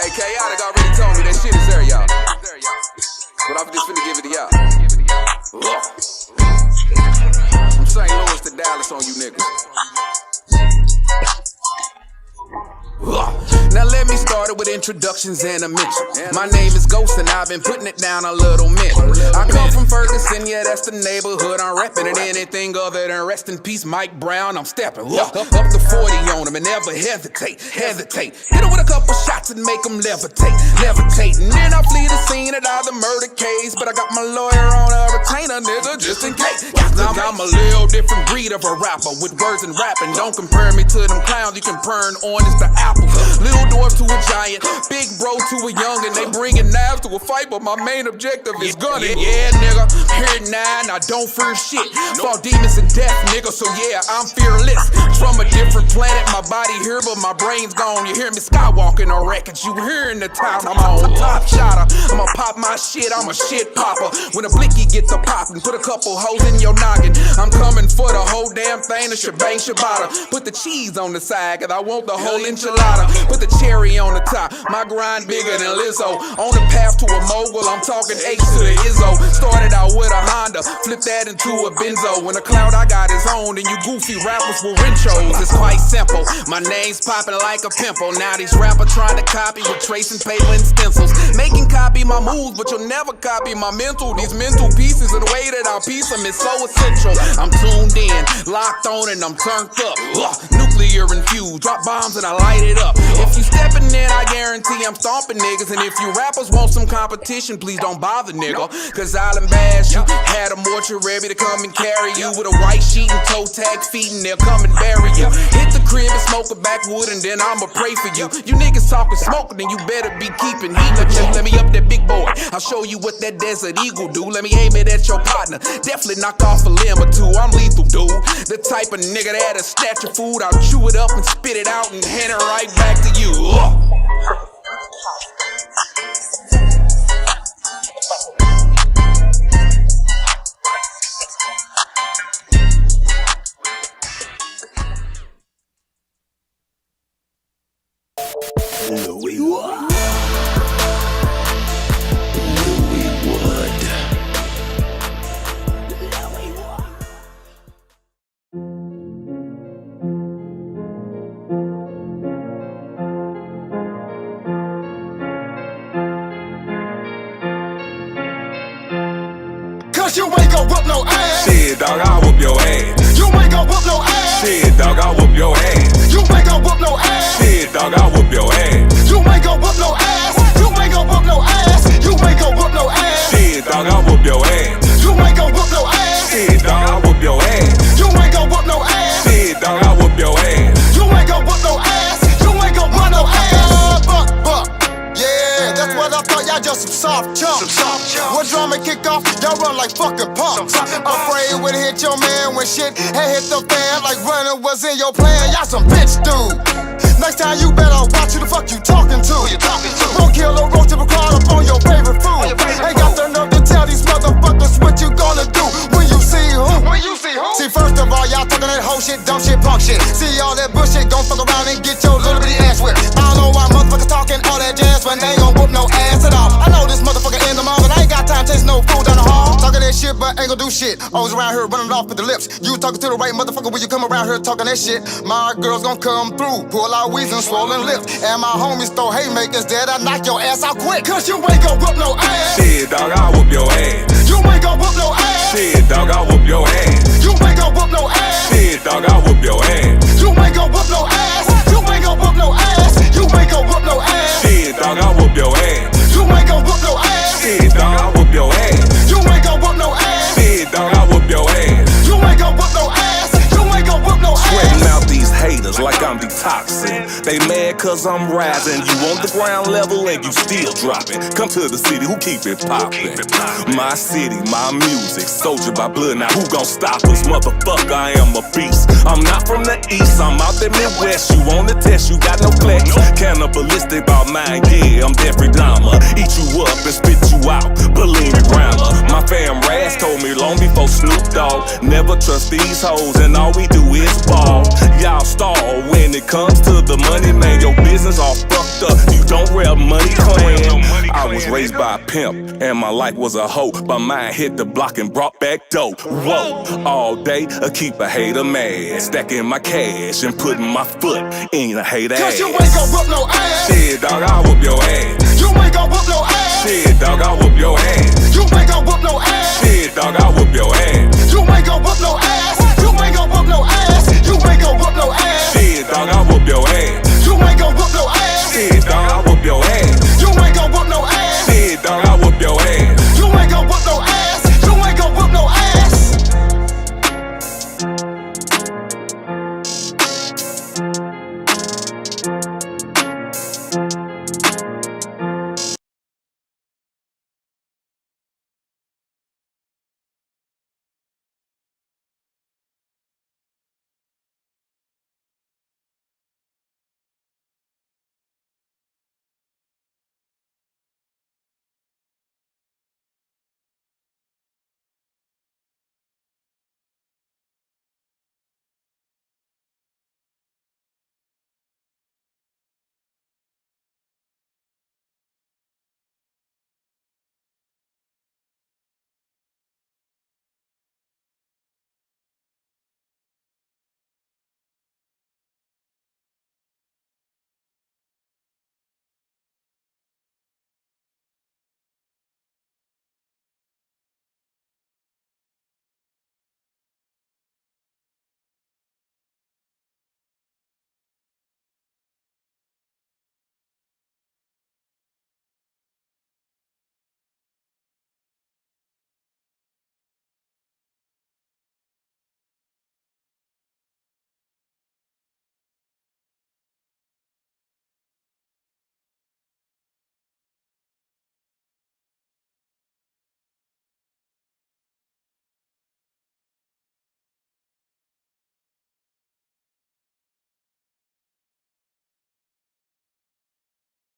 Hey, Chaotic already told me that shit is there, y'all. But I'm just finna give it to y'all. From St. Louis to Dallas on you niggas. Now let me start it with introductions and a mention. My name is Ghost and I've been putting it down a little minute. I come from Ferguson, yeah, that's the neighborhood I'm reppin'. And anything other than rest in peace Mike Brown, I'm stepping. Up to 40 on him and never hesitate. Hit him with a couple shots and make him levitate. And then I flee the scene at all the murder case. But I got my lawyer on a retainer, nigga, just in case. I'm a little different breed of a rapper with words and rapping. Don't compare me to them clowns, you comparing oranges to apples. Little dwarf to a giant, big bro to a youngin'. They bringin' knives to a fight, but my main objective is gunning. Yeah, nigga, here now, I don't fear shit. Fought demons and death, nigga, so yeah, I'm fearless. From a different planet, my body here, but my brain's gone. You hear me skywalking on records, you hearing the time I'm on top shotter. I'ma pop my shit, I'm a shit popper. When a blicky get the poppin', put a couple hoes in your noggin. I'm coming for the whole damn thing, the shebang shabata. Put the cheese on the side, cause I want the whole enchilada. Put the cherry on the top, my grind bigger than Lizzo. On the path to a mogul, I'm talking H to the Izzo. Started out with a Honda, flipped that into a Benzo. When the cloud I got is on, and you goofy rappers will renchos. It's quite simple, my name's popping like a pimple. Now these rappers trying to copy with tracing paper and stencils. Making copy my moves, but you'll never copy my mental. These mental pieces and the way that I piece them is so essential. I'm tuned in, locked on, and I'm turned up. Nuclear infused, drop bombs and I light it up. If you steppin' in, I guarantee I'm stomping niggas. And if you rappers want some competition, please don't bother, nigga. Cause I'll embarrass you. Had a mortuary to come and carry you with a white sheet and toe tag feet, and they'll come and bury you. Hit the crib and smoke a backwood, and then I'ma pray for you. You niggas talking smoking, then you better be keeping heat. Let me up that big boy. I'll show you what that Desert Eagle do. Let me aim it at your partner. Definitely knock off a limb or two. I'm lethal, dude. The type of nigga that'll snatch your food, I'll chew it up and spit it out and hand it right back to you. Louis Wood. Cause you ain't gon' whoop no ass. Shit, dog, I'll whoop your ass. You ain't gon' whoop no ass. Shit, dog, I'll whoop your ass. You ain't gon' whoop no ass. Shit, dog, I'll whoop your ass. You ain't gon' whoop no ass. You ain't gon' whoop no ass. You ain't gon' whoop no ass. Shit, dog, I'll whoop your ass. You ain't gon' whoop no ass. Shit, dog, I'll whoop your ass. You ain't gon' whoop no ass. Shit, dog, I'll whoop your ass. You ain't gon' whoop no ass. You ain't gon' whoop no ass. Buck. Yeah, that's what I thought. Y'all just some soft chumps. When drama kick off, y'all run like fucking punks. Afraid when it hit your man when shit had hit the fan like running was in your plan. Y'all some bitch dude. Next time you better watch who the fuck you talking to. Won't kill a roach of a crowd up on your favorite food. Ain't got the nerve to tell these motherfuckers what you gonna do when you see who. See, first of all, y'all talking that whole shit, dumb shit, punk shit. See all that bullshit, gon' fuck around and get your little bitty ass whipped. I don't know why motherfuckers talking all that jazz when they ain't gon' whoop no ass at all. I know this motherfucker in the mall, but I ain't got time to taste no food down the hall. Talking that shit, but ain't gon' do shit. Always around here running off with the lips. You talking to the right motherfucker when you come around here talking that shit. My girls gon' come through, pull out weeds and swollen lips. And my homies throw haymakers dead, I knock your ass out quick. Cause you ain't gon' whoop no ass. Shit, dog, I'll whoop your ass. You ain't gon' whoop no ass. Shit, dog, I'll whoop your ass. You ain't gon' whoop no ass. Shit, dog, I'll whoop your ass. You ain't gon' whoop no ass. You ain't gon' whoop no ass. You ain't gon' whoop no ass. Shit, dog, I'll whoop your ass. You ain't gon' whoop no ass. Shit, dog, I'll whoop your ass. You ain't gon' whoop no ass. Shit, dog, I'll whoop your ass. You ain't gon' whoop no ass. You ain't gon' whoop no ass. Sweating out these haters like I'm detoxing. They mad cause I'm rising. You on the ground level and you still dropping. Come to the city, who keep it poppin'? My city, my music, soldier by blood. Now who gon' stop us? Motherfucker, I am a beast. I'm not from the east, I'm out the Midwest. You on the test, you got no class. complex. Cannibalistic about mine, yeah, I'm Jeffrey Dahmer. Eat you up and spit you out, bulimic grammar. My fam Raz told me long before Snoop Dogg, never trust these hoes and all we do is ball. Y'all stall when it comes to the money, man, your business all fucked up. You don't rep money clan. I was raised by a pimp and my life was a hoe. My mind hit the block and brought back dope. Whoa, all day I keep a hater mad, stacking my cash and putting my foot in a hater ass. Cause you ain't gon' whoop no ass. Shit, dog, I'll whoop your ass. You ain't gon' whoop no ass. Shit, dog, I'll whoop your ass. You ain't gon' whoop no ass. Shit, dog, I'll whoop your ass. You ain't gon' whoop no ass. You ain't gon' whoop no ass. You ain't gon' whoop no ass. Shit, dog, I'll whoop your ass. You ain't gon' whoop no ass. Shit, dog, I'll whoop your ass. You ain't gon' whoop no ass. Shit, dog, I'll whoop your ass. You ain't gon' whoop no ass. You ain't gon' whoop no ass.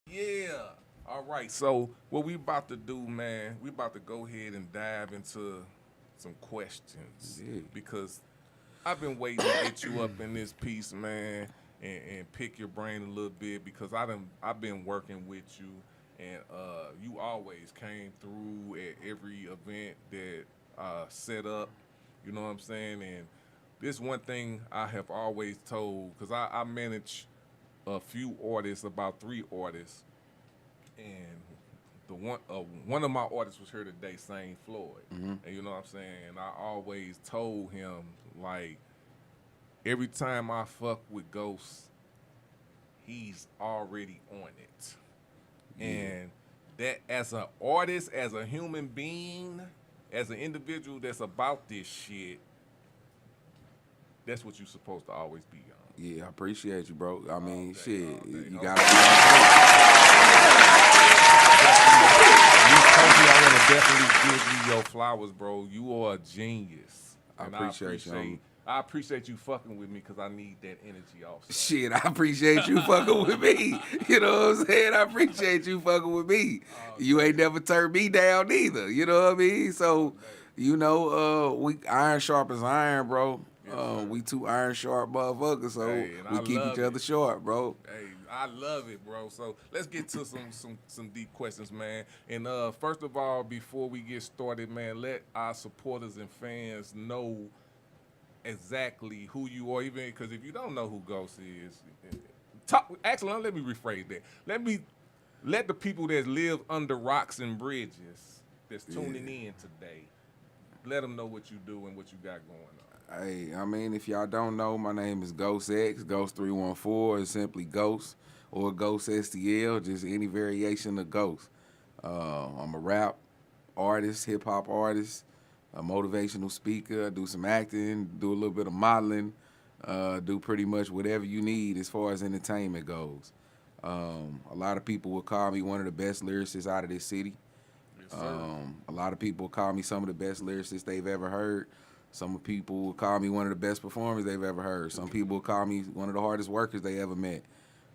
Yeah. All right. So what we about to do, man? We about to go ahead and dive into some questions because I've been waiting to get you up in this piece, man, and pick your brain a little bit because I've been working with you, and you always came through at every event that set up. You know what I'm saying? And this one thing I have always told because I manage a few artists, about 3 artists, and the one of my artists was here today, Saint Floyd, and you know what I'm saying. And I always told him like every time I fuck with Ghost, he's already on it, and that as an artist, as a human being, as an individual that's about this shit, that's what you're supposed to always be on. Yeah, I appreciate you, bro. I mean, shit, you okay. gotta You told me I want to definitely give you your flowers, bro. You are a genius. I And appreciate you. I appreciate you fucking with me because I need that energy also. Shit, I appreciate you fucking with me. You know what I'm saying? I appreciate you fucking with me. You ain't never turned me down either. You know what I mean? So, you know, we iron sharp as iron, bro. We 2 iron sharp motherfuckers, so we keep each other short, bro. Hey, I love it, bro. So let's get to some deep questions, man. And first of all, before we get started, man, let our supporters and fans know exactly who you are, even because if you don't know who Ghost is, actually, let me rephrase that. Let the people that live under rocks and bridges that's tuning in today, let them know what you do and what you got going on. Hey, I mean, if y'all don't know, my name is GhostX, Ghost 314, is simply Ghost, or Ghost STL, just any variation of Ghost. I'm a rap artist, hip hop artist, a motivational speaker. I do some acting, do a little bit of modeling, do pretty much whatever you need as far as entertainment goes. A lot of people will call me one of the best lyricists out of this city. Yes, sir. A lot of people will call me some of the best lyricists they've ever heard. Some people will call me one of the best performers they've ever heard. Some people will call me one of the hardest workers they ever met.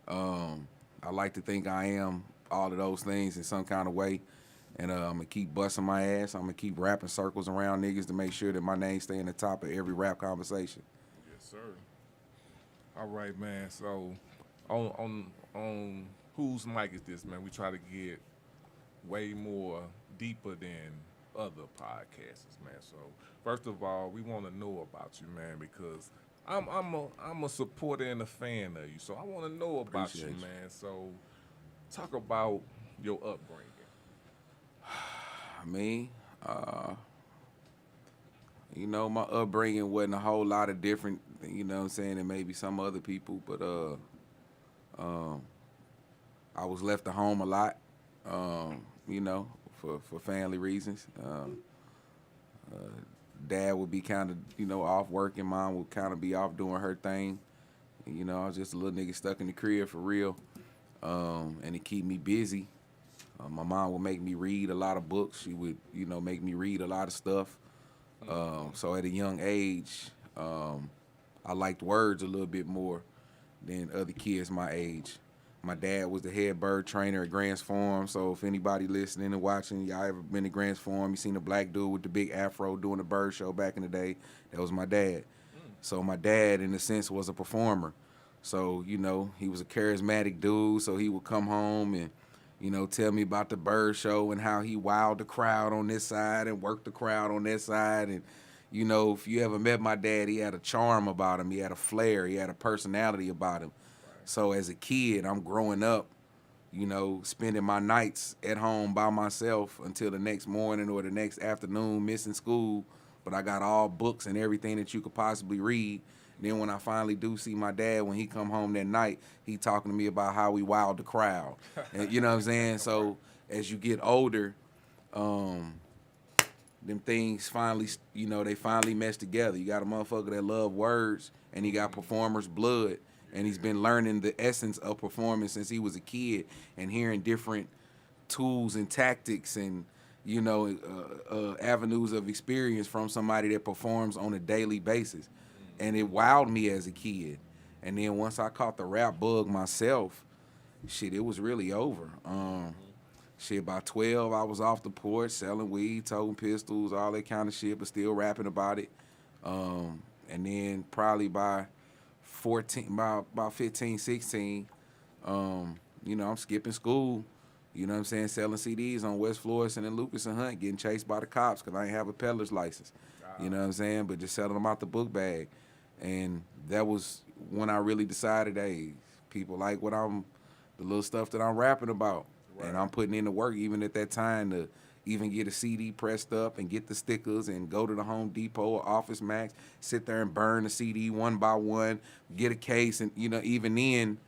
I like to think I am all of those things in some kind of way. And I'm going to keep busting my ass. I'm going to keep rapping circles around niggas to make sure that my name stay in the top of every rap conversation. Yes, sir. All right, man. So, on whose mic is this, man? We try to get way more deeper than other podcasters, man. So, first of all, we want to know about you, man, because I'm a supporter and a fan of you. So, I want to know about Appreciate you, you. man. So, talk about your upbringing. Me, my upbringing wasn't a whole lot of different, what I'm saying, than maybe some other people, but I was left at home a lot, for family reasons. Dad would be kind of, off working. Mom would kind of be off doing her thing. And, I was just a little nigga stuck in the crib for real, and it keep me busy. My mom would make me read a lot of books. She would, make me read a lot of stuff. So at a young age, I liked words a little bit more than other kids my age. My dad was the head bird trainer at Grants Farm. So if anybody listening and watching, y'all ever been to Grants Farm, you seen a black dude with the big afro doing the bird show back in the day, that was my dad. So my dad, in a sense, was a performer. So, he was a charismatic dude, so he would come home and tell me about the bird show and how he wowed the crowd on this side and worked the crowd on that side. And, if you ever met my dad, he had a charm about him. He had a flair. He had a personality about him. Right. So as a kid, I'm growing up, spending my nights at home by myself until the next morning or the next afternoon, missing school. But I got all books and everything that you could possibly read. Then when I finally do see my dad, when he come home that night, he talking to me about how we wowed the crowd. And, you know what I'm saying? So as you get older, them things finally, they finally mesh together. You got a motherfucker that love words, and he got performer's blood, and he's been learning the essence of performance since he was a kid and hearing different tools and tactics and, avenues of experience from somebody that performs on a daily basis. And it wowed me as a kid. And then once I caught the rap bug myself, shit, it was really over. By 12, I was off the porch selling weed, toting pistols, all that kind of shit, but still rapping about it. And then probably by 15, 16, I'm skipping school. You know what I'm saying? Selling CDs on West Florissant and Lucas and Hunt, getting chased by the cops because I ain't have a peddler's license. You know what I'm saying? But just selling them out the book bag. And that was when I really decided, hey, people like the little stuff that I'm rapping about. Right. And I'm putting in the work even at that time to even get a CD pressed up and get the stickers and go to the Home Depot or Office Max, sit there and burn the CD one by one, get a case. And, even then,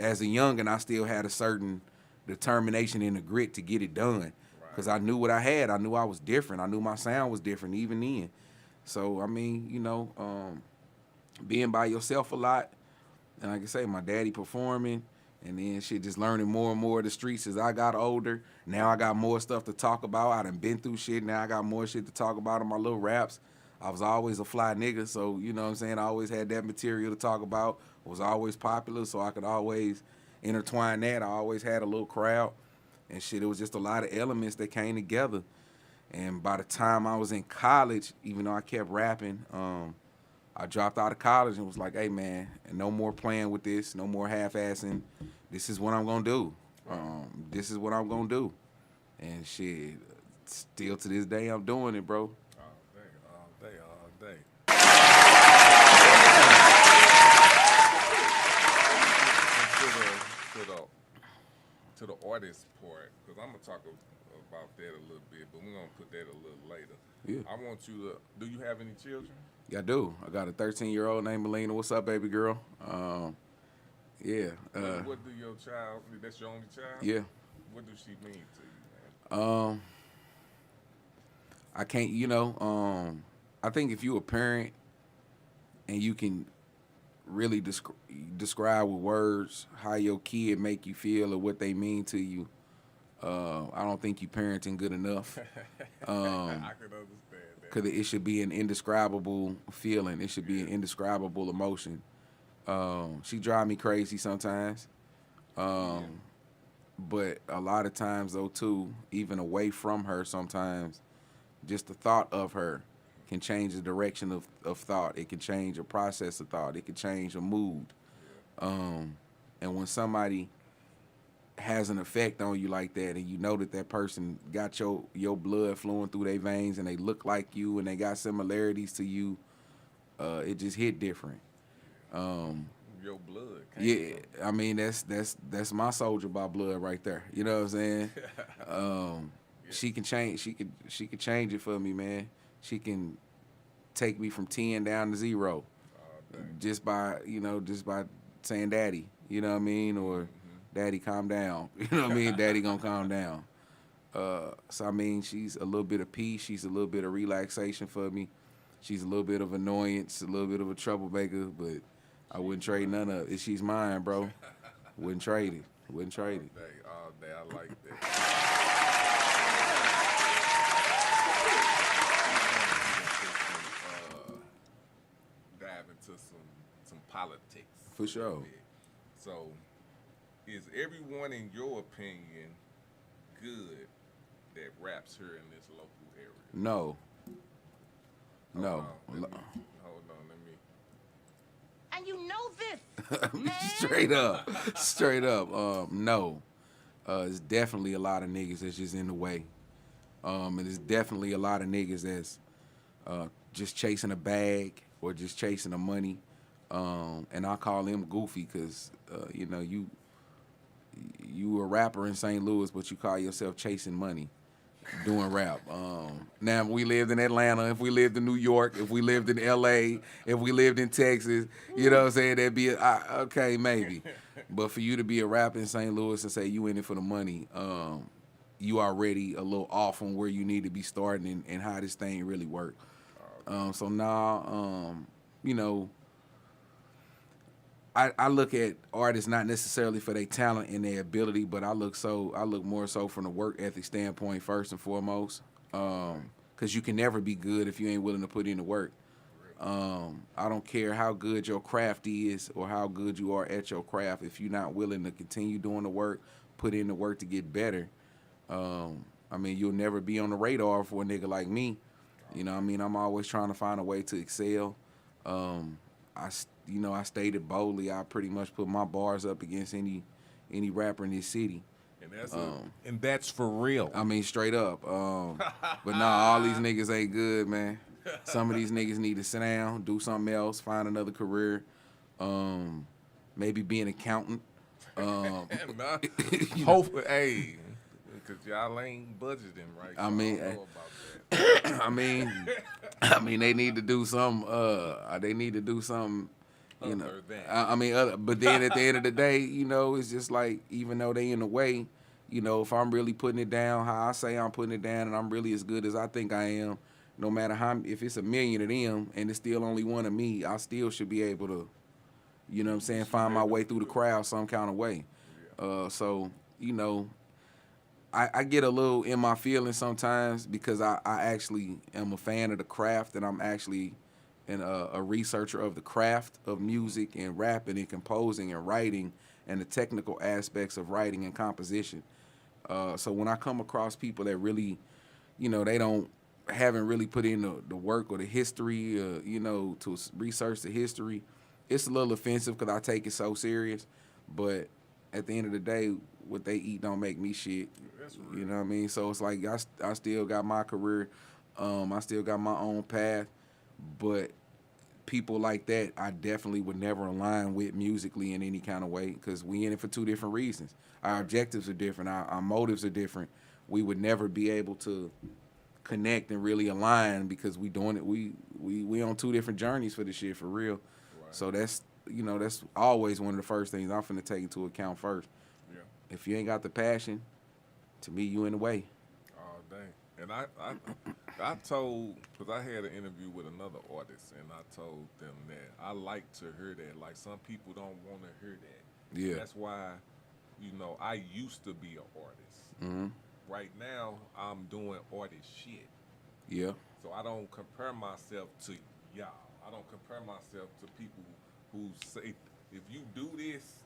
as a youngin', I still had a certain determination and a grit to get it done. Because I knew what I had. I knew I was different. I knew my sound was different even then. So, I mean, being by yourself a lot, and like I say, my daddy performing, and then shit, just learning more and more of the streets as I got older. Now I got more stuff to talk about. I done been through shit. Now I got more shit to talk about in my little raps. I was always a fly nigga, so, you know what I'm saying? I always had that material to talk about. Was always popular, so I could always intertwine that. I always had a little crowd. And shit, it was just a lot of elements that came together. And by the time I was in college, even though I kept rapping, I dropped out of college and was like, hey, man, and no more playing with this, no more half-assing. This is what I'm going to do. This is what I'm going to do. And shit, still to this day, I'm doing it, bro. All day. To the artist part, because I'm going to talk about that a little bit, but we're going to put that a little later. Yeah. I want you to, do you have any children? Yeah, I do. I got a 13-year-old named Melina. What's up, baby girl? Yeah. What do your child, that's your only child? Yeah. What does she mean to you, man? I can't, I think if you a parent and you can really describe with words how your kid make you feel or what they mean to you, I don't think you parenting good enough. I can understand that. Because it should be an indescribable feeling. It should be an indescribable emotion. She drive me crazy sometimes. But a lot of times though too, even away from her, sometimes just the thought of her can change the direction of thought. It can change a process of thought. It can change a mood. And when somebody has an effect on you like that, and you know that that person got your blood flowing through their veins, and they look like you, and they got similarities to you, it just hit different. Your blood. Yeah, I mean that's my soldier by blood right there. You know what I'm saying? She can change. She can change it for me, man. She can take me from 10 down to 0, just by saying daddy. You know what I mean? Or daddy, calm down. You know what I mean? Daddy gonna calm down. So I mean, she's a little bit of peace. She's a little bit of relaxation for me. She's a little bit of annoyance, a little bit of a troublemaker, but I wouldn't trade none of it. She's mine, bro. Wouldn't trade it. Wouldn't trade it. All day, I like that. Dive into some politics. For sure. So, is everyone, in your opinion, good that raps here in this local area? No. No. Hold on, let me. And you know this, man. Straight up. No. It's definitely a lot of niggas that's just in the way. And there's definitely a lot of niggas that's just chasing a bag or just chasing the money. And I call them goofy because, you a rapper in St. Louis, but you call yourself chasing money doing rap. Now, if we lived in Atlanta, if we lived in New York, if we lived in L.A., if we lived in Texas, you know what I'm saying, that'd be, okay, maybe. But for you to be a rapper in St. Louis and say you in it for the money, you already a little off on where you need to be starting and how this thing really work. So now, I look at artists not necessarily for their talent and their ability, but I look more so from the work ethic standpoint first and foremost. Because you can never be good if you ain't willing to put in the work. I don't care how good your craft is or how good you are at your craft. If you're not willing to continue doing the work, put in the work to get better, you'll never be on the radar for a nigga like me. You know what I mean? I'm always trying to find a way to excel. I stated boldly, I pretty much put my bars up against any rapper in this city. And that's for real. I mean, straight up. But nah, all these niggas ain't good, man. Some of these niggas need to sit down, do something else, find another career, maybe be an accountant. Hopefully, hey, because y'all ain't budgeting right. So I don't know about that. I mean, they need to do some. They need to do something. You know, but then at the end of the day, it's just like, even though they in the way, if I'm really putting it down how I say I'm putting it down, and I'm really as good as I think I am, no matter if it's 1 million of them and it's still only one of me, I still should be able to, find my way through the crowd some kind of way. So, I get a little in my feelings sometimes because I actually am a fan of the craft, and I'm actually a researcher of the craft of music and rapping and composing and writing and the technical aspects of writing and composition. So when I come across people that really, they haven't really put in the work or the history, to research the history, it's a little offensive because I take it so serious. But at the end of the day, what they eat don't make me shit. You know what I mean? So it's like I still got my career. I still got my own path. But people like that, I definitely would never align with musically in any kind of way because we in it for two different reasons. Our objectives are different. Our motives are different. We would never be able to connect and really align because we doing it. We on two different journeys for this shit for real. Right. So that's always one of the first things I'm finna take into account first. Yeah. If you ain't got the passion, to me, you in the way. Oh, dang. And I told, because I had an interview with another artist, and I told them that I like to hear that. Like, some people don't want to hear that. Yeah. That's why, I used to be an artist. Mm-hmm. Right now, I'm doing artist shit. Yeah. So I don't compare myself to y'all. I don't compare myself to people who say, if you do this,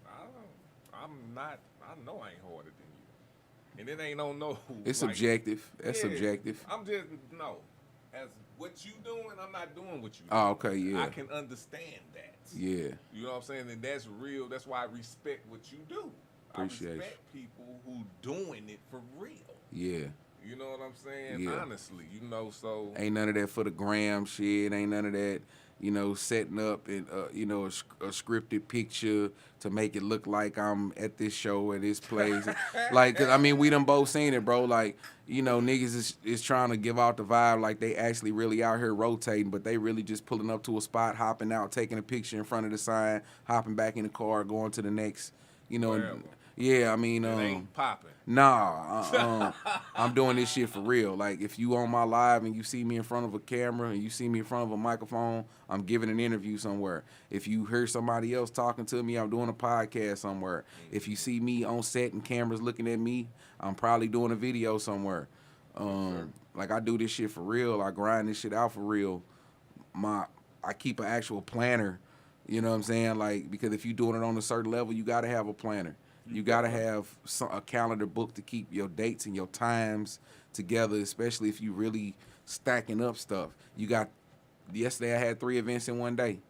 I'm not. I know I ain't harder than you, and it ain't on no. It's like, subjective. That's yeah, subjective. I'm just no. As what you doing, I'm not doing what you. Oh, doing. okay, yeah. I can understand that. Yeah. You know what I'm saying? And that's real. That's why I respect what you do. Appreciate I respect people who doing it for real. Yeah. You know what I'm saying? Yeah. Honestly, so Ain't none of that for the gram shit. Ain't none of that, setting up and a scripted picture to make it look like I'm at this show at this place. Like, 'cause, I mean, we done both seen it, bro. Like, niggas is trying to give out the vibe like they actually really out here rotating, but they really just pulling up to a spot, hopping out, taking a picture in front of the sign, hopping back in the car, going to the next, Wherever. Yeah, I mean, it ain't popping. Nah, I'm doing this shit for real. Like, if you on my live and you see me in front of a camera and you see me in front of a microphone, I'm giving an interview somewhere. If you hear somebody else talking to me, I'm doing a podcast somewhere. If you see me on set and cameras looking at me, I'm probably doing a video somewhere. Like, I do this shit for real. I grind this shit out for real. I keep an actual planner, you know what I'm saying? Like, because if you're doing it on a certain level, you got to have a planner. You got to have a calendar book to keep your dates and your times together, especially if you really stacking up stuff. Yesterday I had 3 events in one day.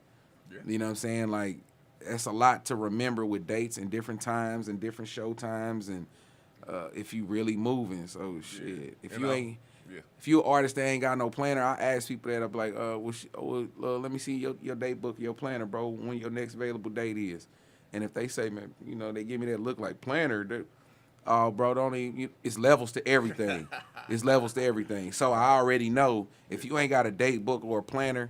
Yeah. You know what I'm saying? Like, that's a lot to remember with dates and different times and different show times and if you really moving. So, shit. If you an artist that ain't got no planner, I ask people that, I'm like, let me see your date book, your planner, bro, when your next available date is. And if they say, man, they give me that look like planner, bro, don't even, it's levels to everything. It's levels to everything. So I already know if you ain't got a date book or a planner,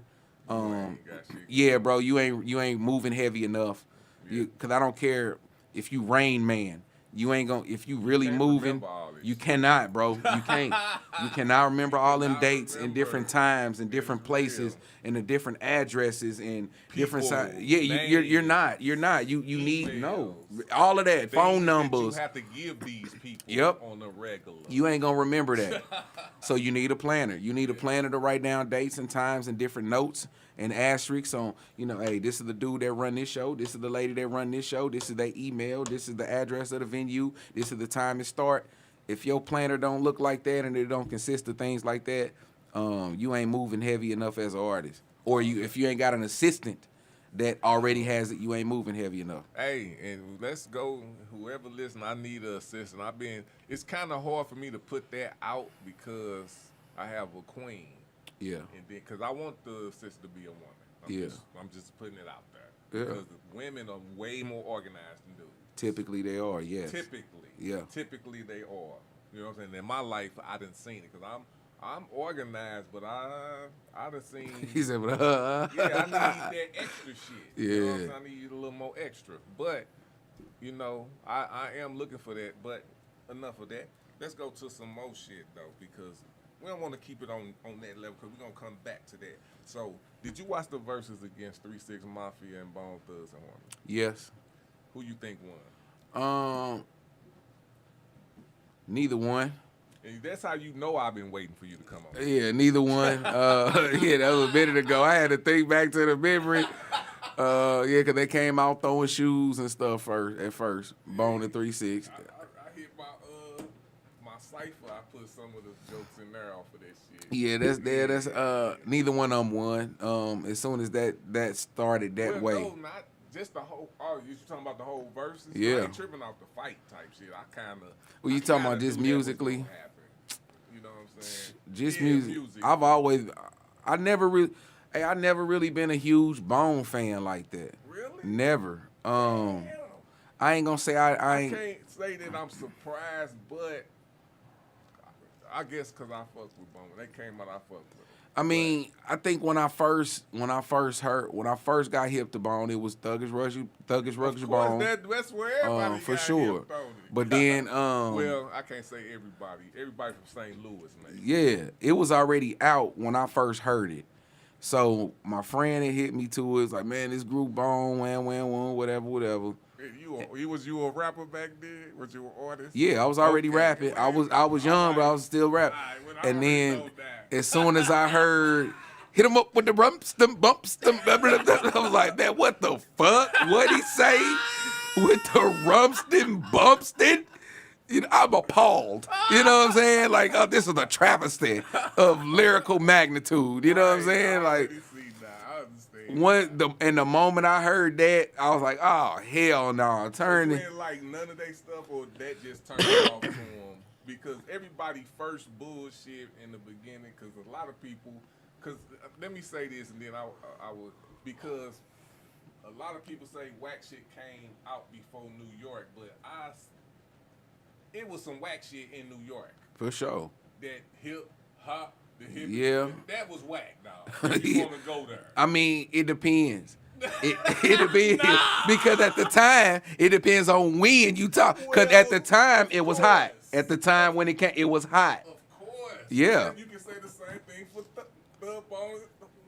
yeah, bro, you ain't moving heavy enough. Because I don't care if you Rain Man. You ain't gonna, if you really moving, you cannot, bro. You can't. You cannot remember all them dates and different times and different places and the different addresses and different sides. Yeah, you're not. You need all of that. Phone numbers. You have to give these people on the regular. You ain't gonna remember that. So you need a planner. You need a planner to write down dates and times and different notes and asterisks on, hey, this is the dude that run this show. This is the lady that run this show. This is their email. This is the address of the venue. This is the time it start. If your planner don't look like that and it don't consist of things like that, you ain't moving heavy enough as an artist. Or if you ain't got an assistant that already has it, you ain't moving heavy enough. Hey, and let's go. Whoever listen, I need an assistant. It's kind of hard for me to put that out because I have a queen. Yeah. And then, because I want the assistant to be a woman. I'm just putting it out there. Yeah. Because women are way more organized than dudes. Typically they are, yes. Typically. Yeah. Typically they are. You know what I'm saying? In my life, I done seen it. Because I'm organized, but I done seen. He said, but yeah, I need that extra shit. Yeah. You know what I'm saying? I need a little more extra. But, I am looking for that. But enough of that. Let's go to some more shit, though, because we don't want to keep it on that level because we're going to come back to that. So, did you watch the verses against 3 6 Mafia and Bone Thugs and Harmony? Yes. Who you think won? Neither one. And that's how you know I've been waiting for you to come on. Yeah, neither one. That was a minute ago. I had to think back to the memory. Because they came out throwing shoes and stuff at first. Bone and 3 6. I hit my cipher. I put some of the jokes in there off of that shit. Yeah, that's neither one of them won. As soon as that started that way. No, not just the whole. Oh, you talking about the whole verses? Yeah. I ain't tripping off the fight type shit. I kind of. Well, you talking about just musically? You know what I'm saying? Just music. I never really been a huge Bone fan like that. Really? Never. I ain't gonna say I ain't. I can't say that I'm surprised, but I guess because I fuck with Bone. When they came out, I fucked with them. I mean, I think when I first got hip to Bone, it was Thuggish Ruggish Bone. That's where everybody for got sure. hip on it. But then, well, I can't say everybody. Everybody from St. Louis, man. Yeah, it was already out when I first heard it. So my friend had hit me to it. It's like, man, this group Bone, whatever. Was you a rapper back then? Was you an artist? Yeah, I was already rapping. I was young, but I was still rapping. And then as soon as I heard, hit him up with the bumps, them. I was like, man, what the fuck? What'd he say? with the Rumsden Bumpston. You know, I'm appalled. You know what I'm saying? Like, oh, this is a travesty of lyrical magnitude. You know what I'm saying? Like, the moment I heard that, I was like, oh, hell no. Turn it. Like none of their stuff, or that just turned it off to them. Because everybody first bullshit in the beginning, because a lot of people, let me say this and then I would, because a lot of people say whack shit came out before New York, but it was some whack shit in New York. For sure. That hip hop, the hip, yeah, that was whack, dog. You want to go there? I mean, it depends. It depends because at the time it depends on when you talk. Because at the time it was hot. At the time when it came, it was hot. Of course. Yeah. You can say the same thing for Thug Bone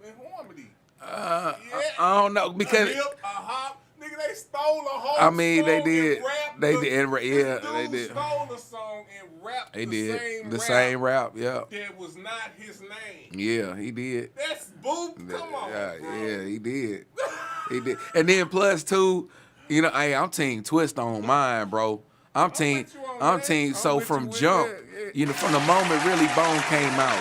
and Harmony. I don't know because a hop, nigga, they stole a whole. I mean, they did. And rapped they did. Yeah, they did. Stole a song and rapped they the did same the rap same rap. Yeah. That was not his name. Yeah, he did. That's boop. Come on, bro. Yeah, he did. He did. And then plus two, you know, hey, I'm Team Twist on mine, bro. I'm team. So from jump, you know, from the moment really Bone came out,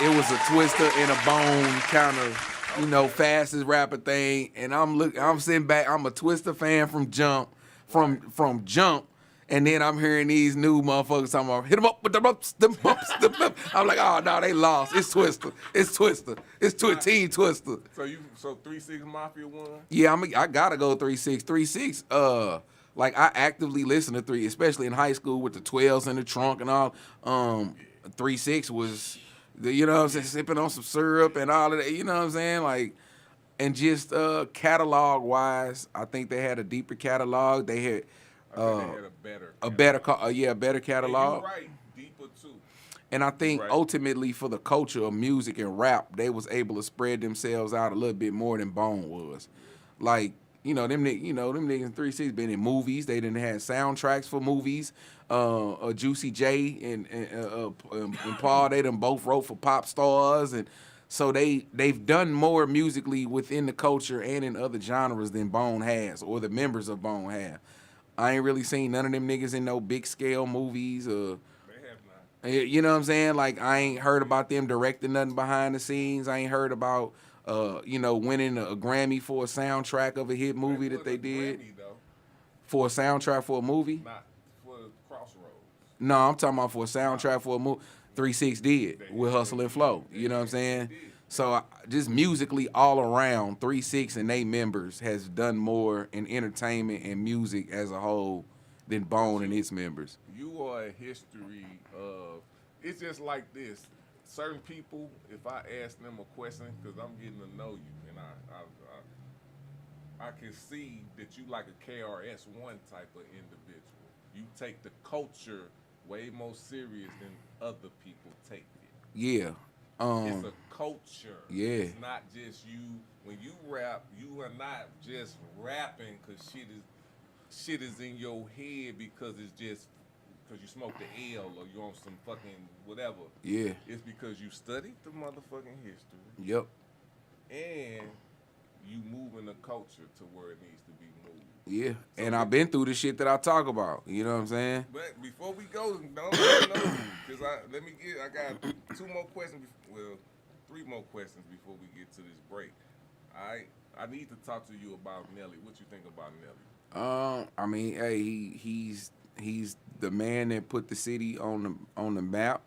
it was a Twister and a Bone kind of, you know, fastest rapper thing. And I'm sitting back. I'm a Twister fan from jump, from jump. And then I'm hearing these new motherfuckers talking about hit them up with the bumps, them bumps, them bumps. I'm like, oh no, they lost. It's Twister. It's Team Twister. So 3-6 Mafia won? Yeah, I gotta go 3-6. 3-6. Like I actively listen to 3, especially in high school with the 12s in the trunk and all. 3-6 was, you know what I'm saying, sipping on some syrup and all of that. You know what I'm saying, like, and just catalog wise, I think they had a deeper catalog. They had. They had a better catalog. And you're right, deeper too. And I think ultimately for the culture of music and rap, they was able to spread themselves out a little bit more than Bone was. Like, them niggas in 3-6 been in movies. They didn't have soundtracks for movies. Juicy J and Paul, they done both wrote for pop stars, and so they've done more musically within the culture and in other genres than Bone has, or the members of Bone have. I ain't really seen none of them niggas in no big scale movies. They have not. You know what I'm saying? Like, I ain't heard about them directing nothing behind the scenes. I ain't heard about, winning a Grammy for a soundtrack of a hit movie that they did. Grammy, though. For a soundtrack for a movie? Not for Crossroads. No, I'm talking about for a soundtrack for a movie. 3-6 did with Hustle and Flow. You know what I'm saying? So just musically all around, 3-6 and they members has done more in entertainment and music as a whole than Bone and its members. You are a history of, it's just like this. Certain people, if I ask them a question, because I'm getting to know you, and I can see that you like a KRS-One type of individual. You take the culture way more serious than other people take it. Yeah. It's a culture. Yeah. It's not just you. When you rap, you are not just rapping because shit is in your head because it's just because you smoke the L or you on some fucking whatever. Yeah. It's because you studied the motherfucking history. Yep. And you moving the culture to where it needs to be moved. Yeah. So, and I've been through the shit that I talk about. You know what I'm saying? But before we go, don't because I got 2 more questions. Well, 3 more questions before we get to this break. I need to talk to you about Nelly. What you think about Nelly? I mean, hey, he's the man that put the city on the map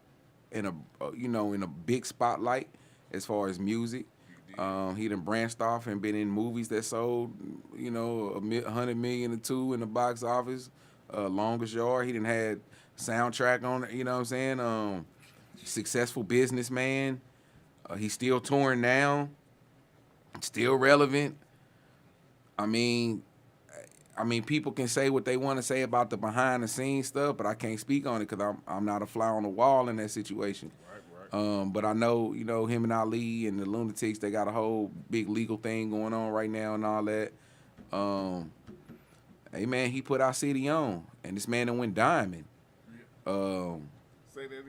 in a big spotlight as far as music. He done branched off and been in movies that sold, $100 million or 2 in the box office. Longest Yard, he done had soundtrack on it. You know what I'm saying? Successful businessman. He's still touring now. Still relevant. I mean, people can say what they want to say about the behind the scenes stuff, but I can't speak on it because I'm not a fly on the wall in that situation. Right. But I know, him and Ali and the Lunatics, they got a whole big legal thing going on right now and all that. Hey man, he put our city on, and this man done went diamond. Say that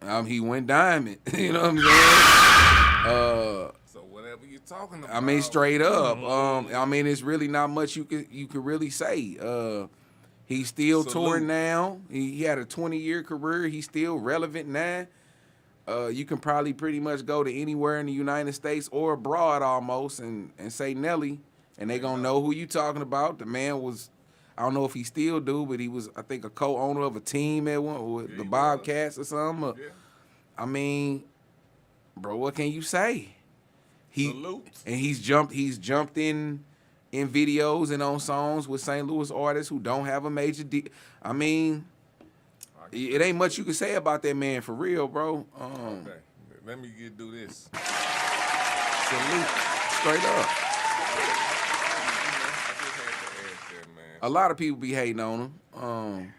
again. He went diamond. You know what I'm saying? So whatever you're talking about. I mean, straight up. I mean, it's really not much you could really say. He's still touring now. He had a 20-year career. He's still relevant now. You can probably pretty much go to anywhere in the United States or abroad almost and say Nelly, and they gonna know who you talking about. The man was, I don't know if he still do, but he was, I think, a co-owner of a team at one with the Bobcats or something. I mean, bro, what can you say? He's jumped in videos and on songs with St. Louis artists who don't have a major deal. I mean, it ain't much you can say about that man for real, bro. Okay, let me do this. Salute, straight up. A lot of people be hating on him,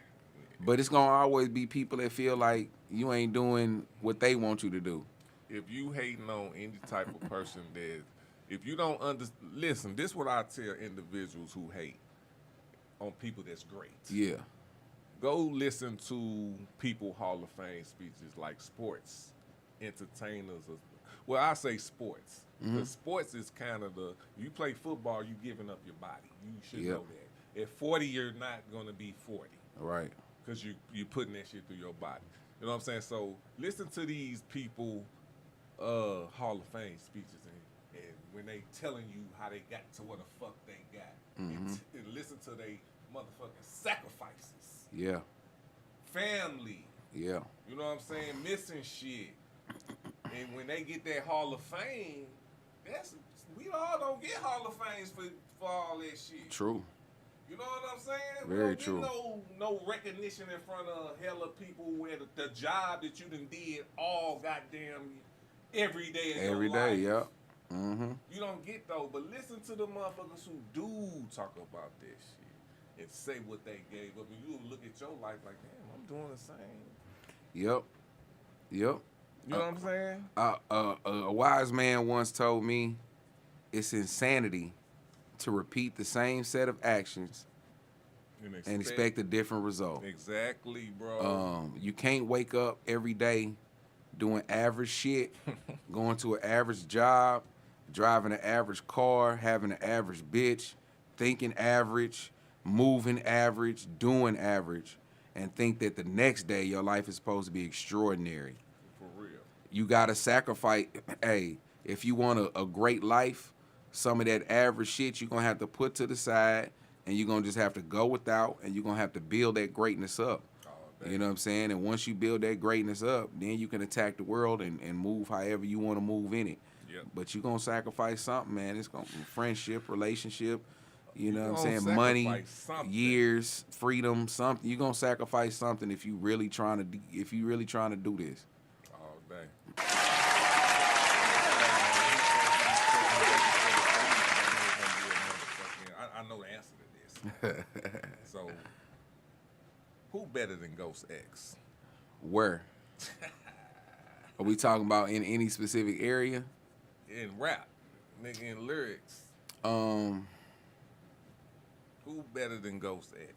but it's gonna always be people that feel like you ain't doing what they want you to do. If you hating on any type of person that, if you don't listen, this is what I tell individuals who hate on people that's great. Yeah. Go listen to people Hall of Fame speeches like sports, entertainers. Well, I say sports. Because sports is kind of you play football, you giving up your body. You should know that. At 40, you're not going to be 40. Right. Because you putting that shit through your body. You know what I'm saying? So listen to these people Hall of Fame speeches and when they telling you how they got to where the fuck they got. And listen to they motherfucking sacrifices. Yeah. Family. Yeah. You know what I'm saying? Missing shit. And when they get that Hall of Fame, we all don't get Hall of Fames for all that shit. True. You know what I'm saying? Very we don't true. Get no recognition in front of hella people where the job that you done did all goddamn every day of Every your day, life. yeah. Mm-hmm. You don't get though, but listen to the motherfuckers who do talk about that shit and say what they gave up, and you look at your life like, damn, I'm doing the same. Yep. You know what I'm saying? A wise man once told me it's insanity to repeat the same set of actions and expect a different result. Exactly, bro. You can't wake up every day doing average shit, going to an average job, driving an average car, having an average bitch, thinking average, moving average, doing average, and think that the next day your life is supposed to be extraordinary. For real. You gotta sacrifice. Hey, if you want a great life, some of that average shit you're gonna have to put to the side, and you're gonna just have to go without, and you're gonna have to build that greatness up. You know what I'm saying? And once you build that greatness up, then you can attack the world and move however you want to move in it. Yep. But you're gonna sacrifice something, man. It's gonna be friendship, relationship, you know what I'm saying? Money, years, freedom, something. You're gonna sacrifice something if you really trying to do this. All day. I know the answer to this. So, who better than GhostX? Where? Are we talking about in any specific area? In rap, nigga, in lyrics. Who better than GhostX?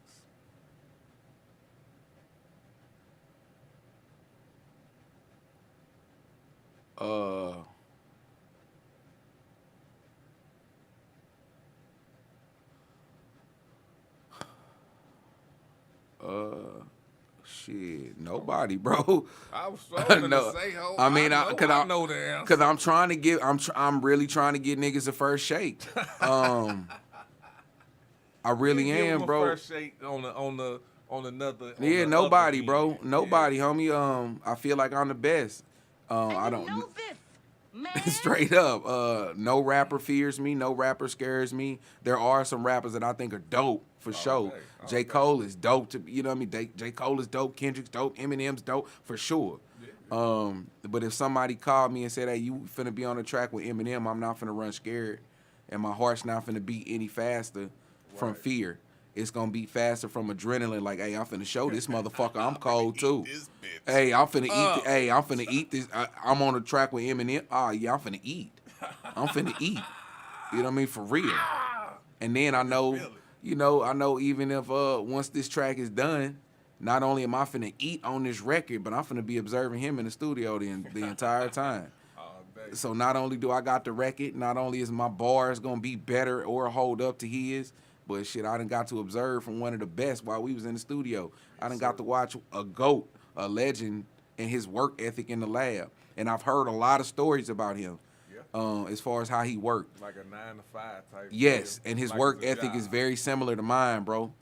Shit, nobody, bro. I was trying No, to say, I mean, I know the answer. Cause I'm trying to give, I'm really trying to get niggas a first shake. I really Give am, him a bro. First shake on another. Yeah, nobody, bro. Nobody, homie. I feel like I'm the best. I don't know this, man. straight up. No rapper fears me. No rapper scares me. There are some rappers that I think are dope for sure. okay. J. Cole is dope. You know what I mean? J. Cole is dope. Kendrick's dope. Eminem's dope for sure. But if somebody called me and said, "Hey, you finna be on the track with Eminem," I'm not finna run scared, and my heart's not finna beat any faster from fear. It's gonna beat faster from adrenaline. Like, hey, I'm finna show this motherfucker I'm cold too. Hey, I'm finna eat. Hey, I'm finna eat this. I'm on the track with Eminem. Oh yeah, I'm finna eat. I'm finna eat. You know what I mean? For real. And then I know, I know even if once this track is done, not only am I finna eat on this record, but I'm finna be observing him in the studio the entire time. So not only do I got the record, not only is my bars gonna be better or hold up to his, but shit, I done got to observe from one of the best while we was in the studio. I done got to watch a GOAT, a legend, and his work ethic in the lab. And I've heard a lot of stories about him. As far as how he worked. Like a 9 to 5 type. Yes, deal. and his Like work it's a ethic is job. very similar to mine, bro.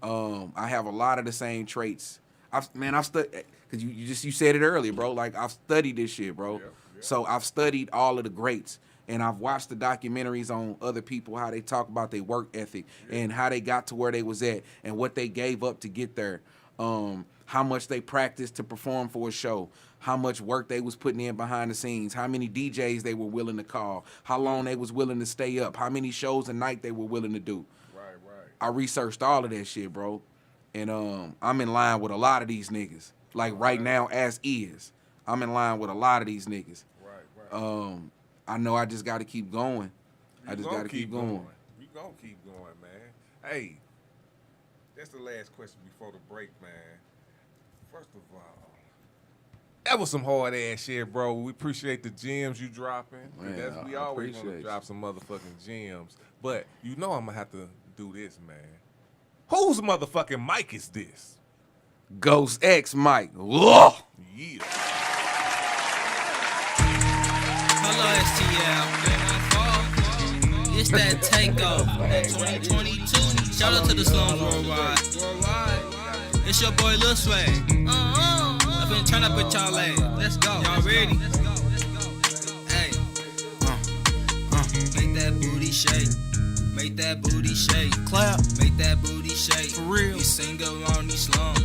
Okay. I have a lot of the same traits. I've studied, cause you said it earlier, bro. Like I've studied this shit, bro. Yeah. So I've studied all of the greats, and I've watched the documentaries on other people, how they talk about their work ethic and how they got to where they was at and what they gave up to get there. How much they practiced to perform for a show, how much work they was putting in behind the scenes, how many DJs they were willing to call, how long they was willing to stay up, how many shows a night they were willing to do. Right. I researched all of that shit, bro. And I'm in line with a lot of these niggas. Like right now, as is. I'm in line with a lot of these niggas. Right. I know I just got to keep going. I just got to keep going. You gonna keep going, man. Hey, that's the last question before the break, man. First of all, that was some hard ass shit, bro. We appreciate the gems you dropping. Man, We I always want to appreciate drop some motherfucking gems. But you know I'm gonna have to do this, man. Whose motherfucking mic is this? GhostX Mike. Whoa! Yeah. Hello, STL. It's that takeover 2022. Shout out to the slums worldwide. It's your boy Lil Swag. I've been turn up with y'all ass. Let's go. Y'all ready? Hey. Make that booty shake. Make that booty shake. Clap. Make that booty shake. For real. You sing around these slums.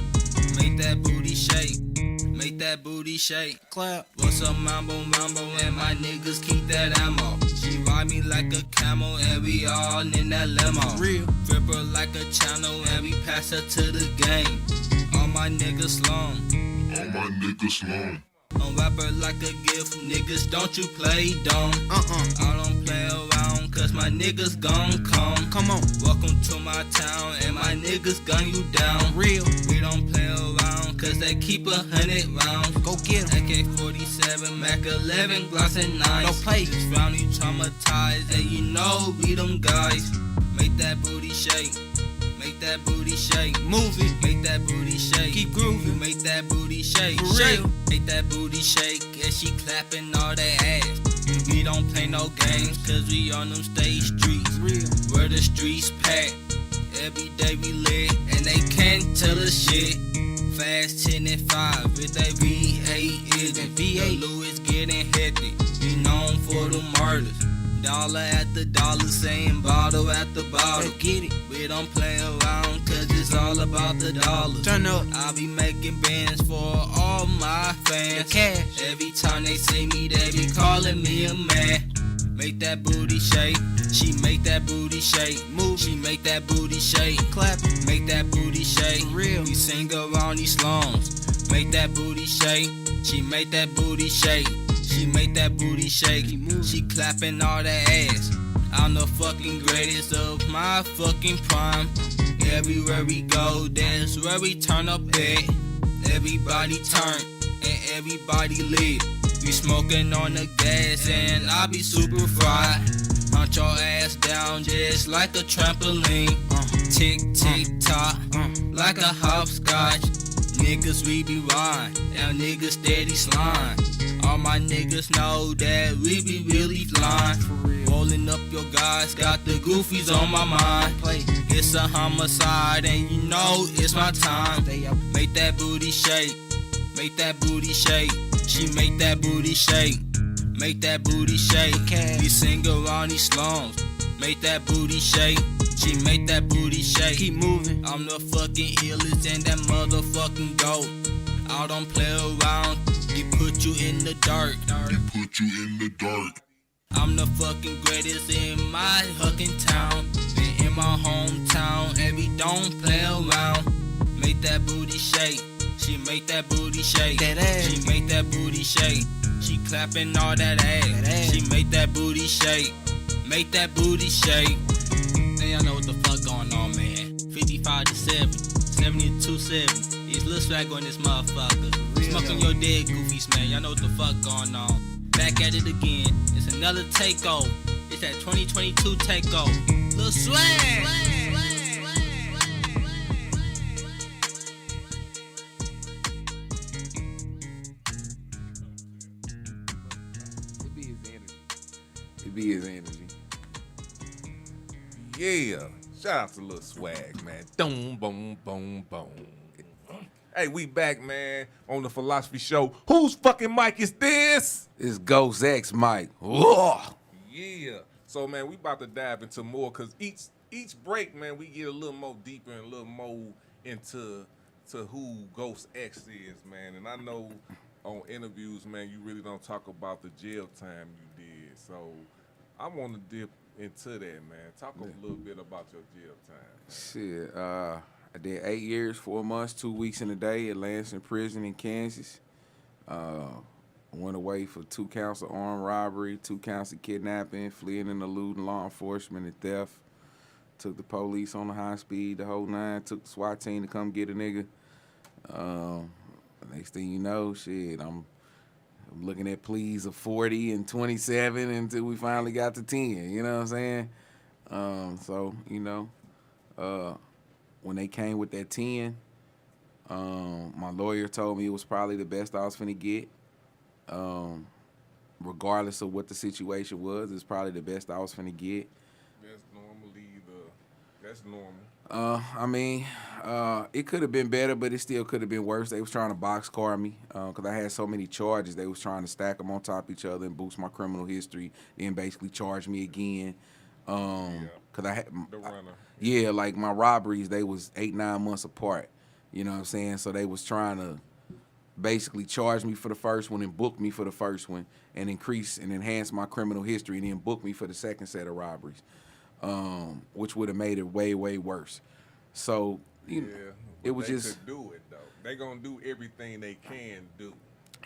Make that booty shake. Make that booty shake. Clap. What's up, mambo, and my niggas keep that ammo. She ride me like a camel, and we all in that limo. Real. Flip her like a channel, and we pass her to the game. All my niggas long. I'm rapper like a gift, niggas, don't you play dumb. I don't play around, cause my niggas gon' come. Come on. Welcome to my town, and my niggas gun you down. Real. We don't play around, cause they keep 100 rounds. Go get 'em. AK-47, Mac 11, Glocks and 9s. Don't play. This round you traumatized, and you know we them guys. Make that booty shake. Make that booty shake. Move it. Make that booty shake. Keep grooving. Make that booty shake. For real. Make that booty shake. And she clapping all that ass. We don't play no games, cause we on them stage streets. Real. Where the streets packed. Every day we lit, and they can't tell us shit. Fast 10 and 5 with that V8 is it. V8 Louis getting hectic. We known for the murders. Dollar at the dollar, saying bottle at the bottle. Get it. We don't play around, cause it's all about the dollars. Turn up. I'll be making bands for all my fans. The cash. Every time they see me, they be calling me a man. Make that booty shake. She make that booty shake. Move. She make that booty shake. Clap. Make that booty shake. Real. We sing around these slums. Make that booty shake. She make that booty shake. She make that booty shake. She clapping all that ass. I'm the fucking greatest of my fucking prime. Everywhere we go, that's where we turn up at. Everybody turn and everybody lit. We smoking on the gas and I be super fried. Hunt your ass down just like a trampoline. Tick, tick, tock, like a hopscotch. Niggas we be riding, now niggas steady slime. All my niggas know that we be really flying. Rolling up your guys, got the goofies on my mind. It's a homicide and you know it's my time. Make that booty shake, make that booty shake. She make that booty shake, make that booty shake. We sing around these slums, make that booty shake. She make that booty shake. Keep moving. I'm the fucking illest and that motherfucking goat. I don't play around. He put you in the dark. I'm the fucking greatest in my fucking town. Been in my hometown and we don't play around. Make that booty shake. She make that booty shake. That ass. She make that booty shake. She clapping all that ass. She make that booty shake. Make that booty shake. Now y'all know what the fuck going on, man. 55 to 7, 70 to 270. These little swag on this motherfucker. Smoking your dead goofies, man. Y'all know what the fuck going on. back at it again. It's another takeover. It's that 2022 takeover. Lil Swag. It be his energy. Yeah. Shout out to Lil Swag, man. Boom, boom, boom, boom. Hey, we back, man, on the Philosophy Show. Whose fucking mic is this? It's GhostX Mike. Whoa. Yeah. So, man, we about to dive into more because each break, man, we get a little more deeper and a little more into who GhostX is, man. And I know on interviews, man, you really don't talk about the jail time you did. So I want to dip into that, man. Talk a little bit about your jail time, man. Shit, I did 8 years, 4 months, 2 weeks in a day at Lansing Prison in Kansas. Went away for 2 counts of armed robbery, 2 counts of kidnapping, fleeing and eluding law enforcement and theft. Took the police on the high speed, the whole 9. Took the SWAT team to come get a nigga. Next thing you know, shit, I'm looking at pleas of 40 and 27 until we finally got to 10. You know what I'm saying? So, you know, when they came with that 10, my lawyer told me it was probably the best I was finna get. Regardless of what the situation was, it's probably the best I was finna get. That's normal. I mean, it could have been better, but it still could have been worse. They was trying to boxcar me because I had so many charges. They was trying to stack them on top of each other and boost my criminal history, then basically charge me again. Cause I had The runner. Yeah, like my robberies, they was 8-9 months apart. You know what I'm saying? So they was trying to basically charge me for the first one and book me for the first one and increase and enhance my criminal history and then book me for the second set of robberies, which would have made it way, way worse. So, you know, it was they just... could do it, though. They gonna do everything they can do.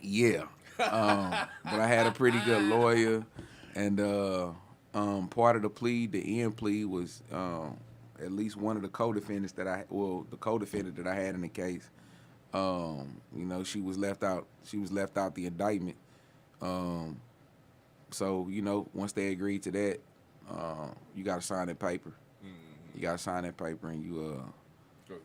Yeah. But I had a pretty good lawyer, and part of the plea, the end plea, was at least one of the co-defendants the co-defendant that I had in the case. You know, she was left out the indictment. So, you know, once they agreed to that, you got to sign that paper. Mm-hmm. You got to sign that paper, and you The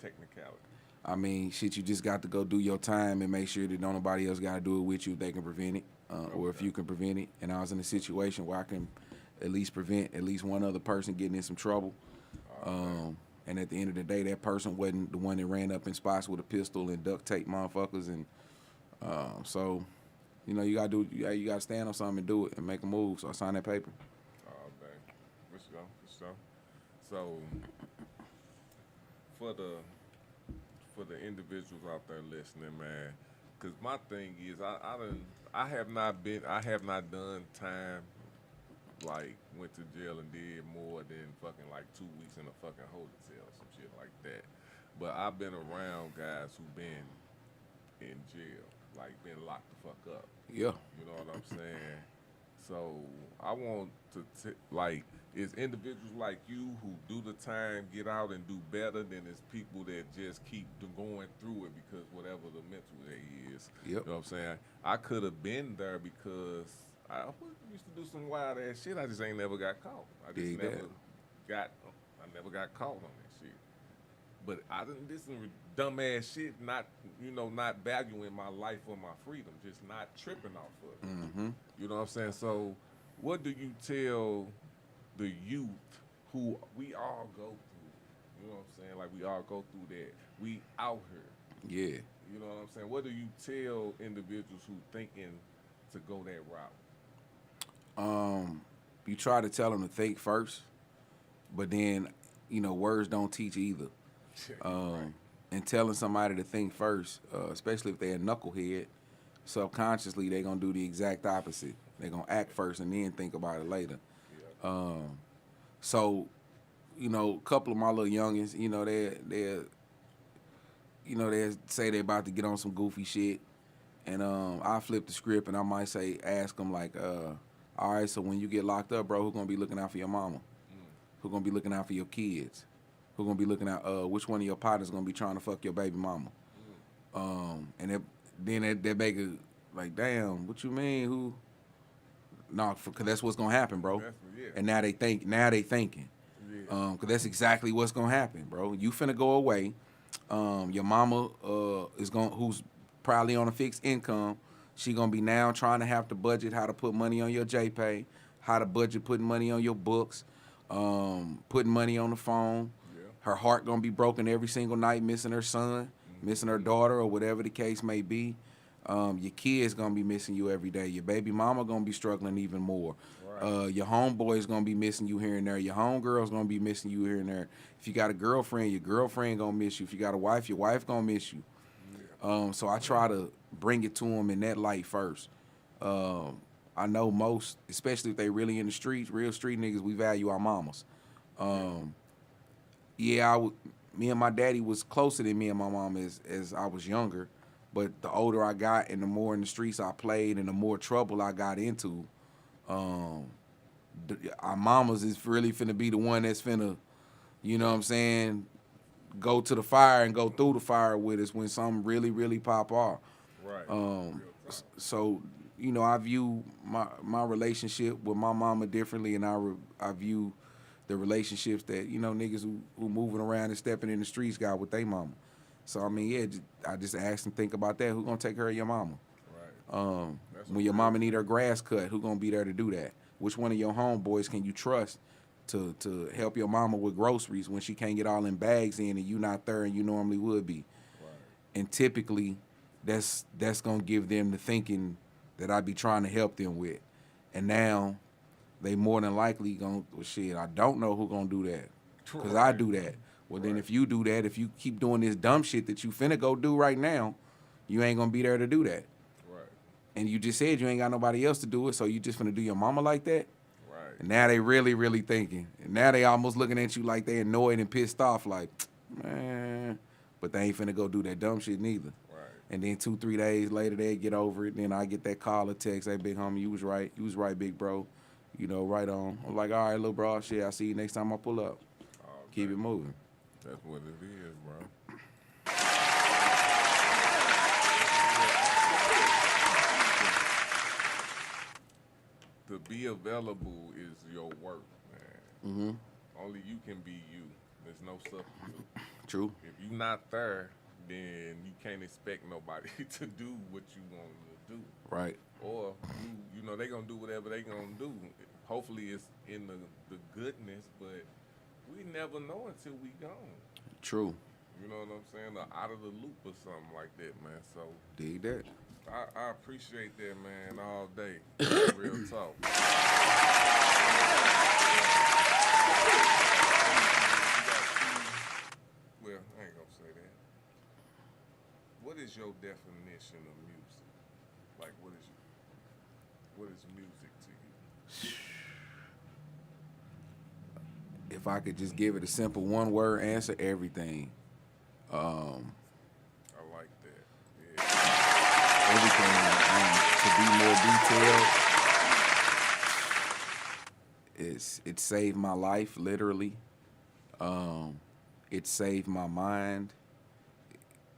technicality. I mean, shit, you just got to go do your time and make sure that nobody else got to do it with you if they can prevent it, or if you can prevent it. And I was in a situation where I can at least prevent at least one other person getting in some trouble. And at the end of the day, that person wasn't the one that ran up in spots with a pistol and duct tape motherfuckers. And so, you know, you gotta stand on something and do it and make a move. So I signed that paper. Oh, dang. For sure. So, for the individuals out there listening, man, because my thing is, I have not done time, like, went to jail and did more than fucking like 2 weeks in a fucking holding cell, some shit like that. But I've been around guys who've been in jail, like been locked the fuck up. Yeah. You know what I'm saying? So I want to like, is individuals like you who do the time get out and do better than is people that just keep going through it because whatever the mental they is. Yep. You know what I'm saying? I could have been there because I used to do some wild ass shit. I just ain't never got caught. I never got caught on that shit. But I didn't do some dumb ass shit, not valuing my life or my freedom, just not tripping off of it. Mm-hmm. You know what I'm saying? So what do you tell the youth who we all go through? You know what I'm saying? Like, we all go through that. We out here. Yeah. You know what I'm saying? What do you tell individuals who thinking to go that route? You try to tell them to think first, but then, you know, words don't teach either. Right. And telling somebody to think first, especially if they're a knucklehead, subconsciously they're gonna do the exact opposite. They're gonna act first and then think about it later. Yeah. So, you know, a couple of my little youngins, you know, they say they're about to get on some goofy shit, and I flip the script and I might ask them like, all right, so when you get locked up, bro, who's gonna be looking out for your mama? Who's gonna be looking out for your kids? Who's gonna be looking out? Which one of your partners gonna be trying to fuck your baby mama? And then that make Like, damn, what you mean? Who? No, because that's what's gonna happen, bro. Yeah. And now they thinking. Yeah. Cause that's exactly what's gonna happen, bro. You finna go away. Your mama who's probably on a fixed income. She gonna be now trying to have to budget how to put money on your JPay, how to budget putting money on your books, putting money on the phone. Yeah. Her heart gonna be broken every single night, missing her son, missing her daughter, or whatever the case may be. Your kids gonna be missing you every day. Your baby mama gonna be struggling even more. Right. Your homeboy's gonna be missing you here and there. Your homegirl's gonna be missing you here and there. If you got a girlfriend, your girlfriend gonna miss you. If you got a wife, your wife gonna miss you. So I try to bring it to them in that light first. I know most, especially if they really in the streets, real street niggas, we value our mamas. Me and my daddy was closer than me and my mom as I was younger. But the older I got and the more in the streets I played and the more trouble I got into, our mamas is really finna be the one that's finna, you know what I'm saying, go to the fire and go through the fire with us when something really, really pop off. Right. So, you know, I view my relationship with my mama differently, and I view the relationships that, you know, niggas who moving around and stepping in the streets got with they mama. So, I mean, yeah, I just ask and think about that. Who gonna take care of your mama? Right. When your mama need her grass cut, who gonna be there to do that? Which one of your homeboys can you trust to help your mama with groceries when she can't get all in bags in and you not there and you normally would be? Right. And typically, that's gonna give them the thinking that I be trying to help them with. And now, they more than likely gonna, well, shit, I don't know who gonna do that. Because I do that. Well, then if you do that, if you keep doing this dumb shit that you finna go do right now, you ain't gonna be there to do that. Right. And you just said you ain't got nobody else to do it, so you just finna do your mama like that? Right. And now they really, really thinking. And now they almost looking at you like they annoyed and pissed off, like, man. But they ain't finna go do that dumb shit neither. Right. And then 2-3 days later, they get over it. Then I get that call or text, hey, big homie, you was right. You was right, big bro. You know, right on. I'm like, all right, little bro, shit, I'll see you next time I pull up. Keep it moving. That's what it is, bro. To be available is your work, man. Only you can be you. There's no substitute. True. If you're not there, then you can't expect nobody to do what you want them to do. Right. Or you know they gonna do whatever they gonna do. Hopefully it's in the goodness, but we never know until we gone. True. You know what I'm saying? Or out of the loop or something like that, man. So Dig that. I appreciate that, man, all day. Real talk. Well, I ain't gonna say that. What is your definition of music? Like, what is music to you? If I could just give it a simple one-word answer, everything. I like that. Yeah. Everything. To be more detailed, it saved my life, literally. It saved my mind.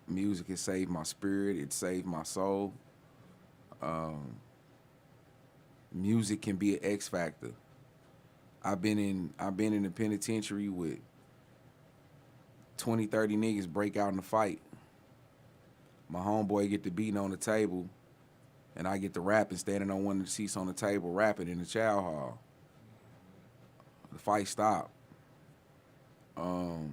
Music has saved my spirit. It saved my soul. Music can be an X factor. I've been in the penitentiary with 20, 30 niggas break out in a fight. My homeboy get to beating on the table, and I get to rapping, standing on one of the seats on the table, rapping in the chow hall. The fight stopped. I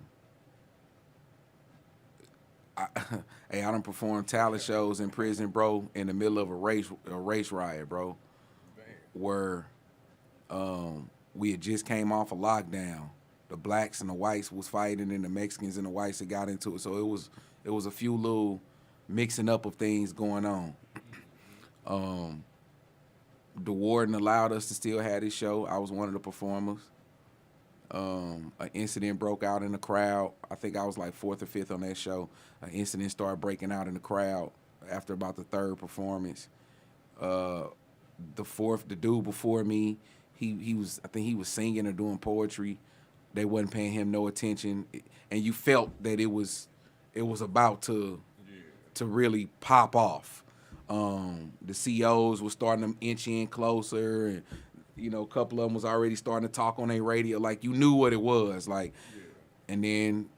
done performed talent shows in prison, bro, in the middle of a race riot, bro, where we had just came off a lockdown. The blacks and the whites was fighting, and the Mexicans and the whites had got into it. So it was a few little mixing up of things going on. The warden allowed us to still have this show. I was one of the performers. An incident broke out in the crowd. I think I was like 4th or 5th on that show. An incident started breaking out in the crowd after about the 3rd performance. The dude before me, I think he was singing or doing poetry. They wasn't paying him no attention, and you felt that it was about to really pop off. The COs was starting to inch in closer, and you know, a couple of them was already starting to talk on their radio. Like you knew what it was, like. And then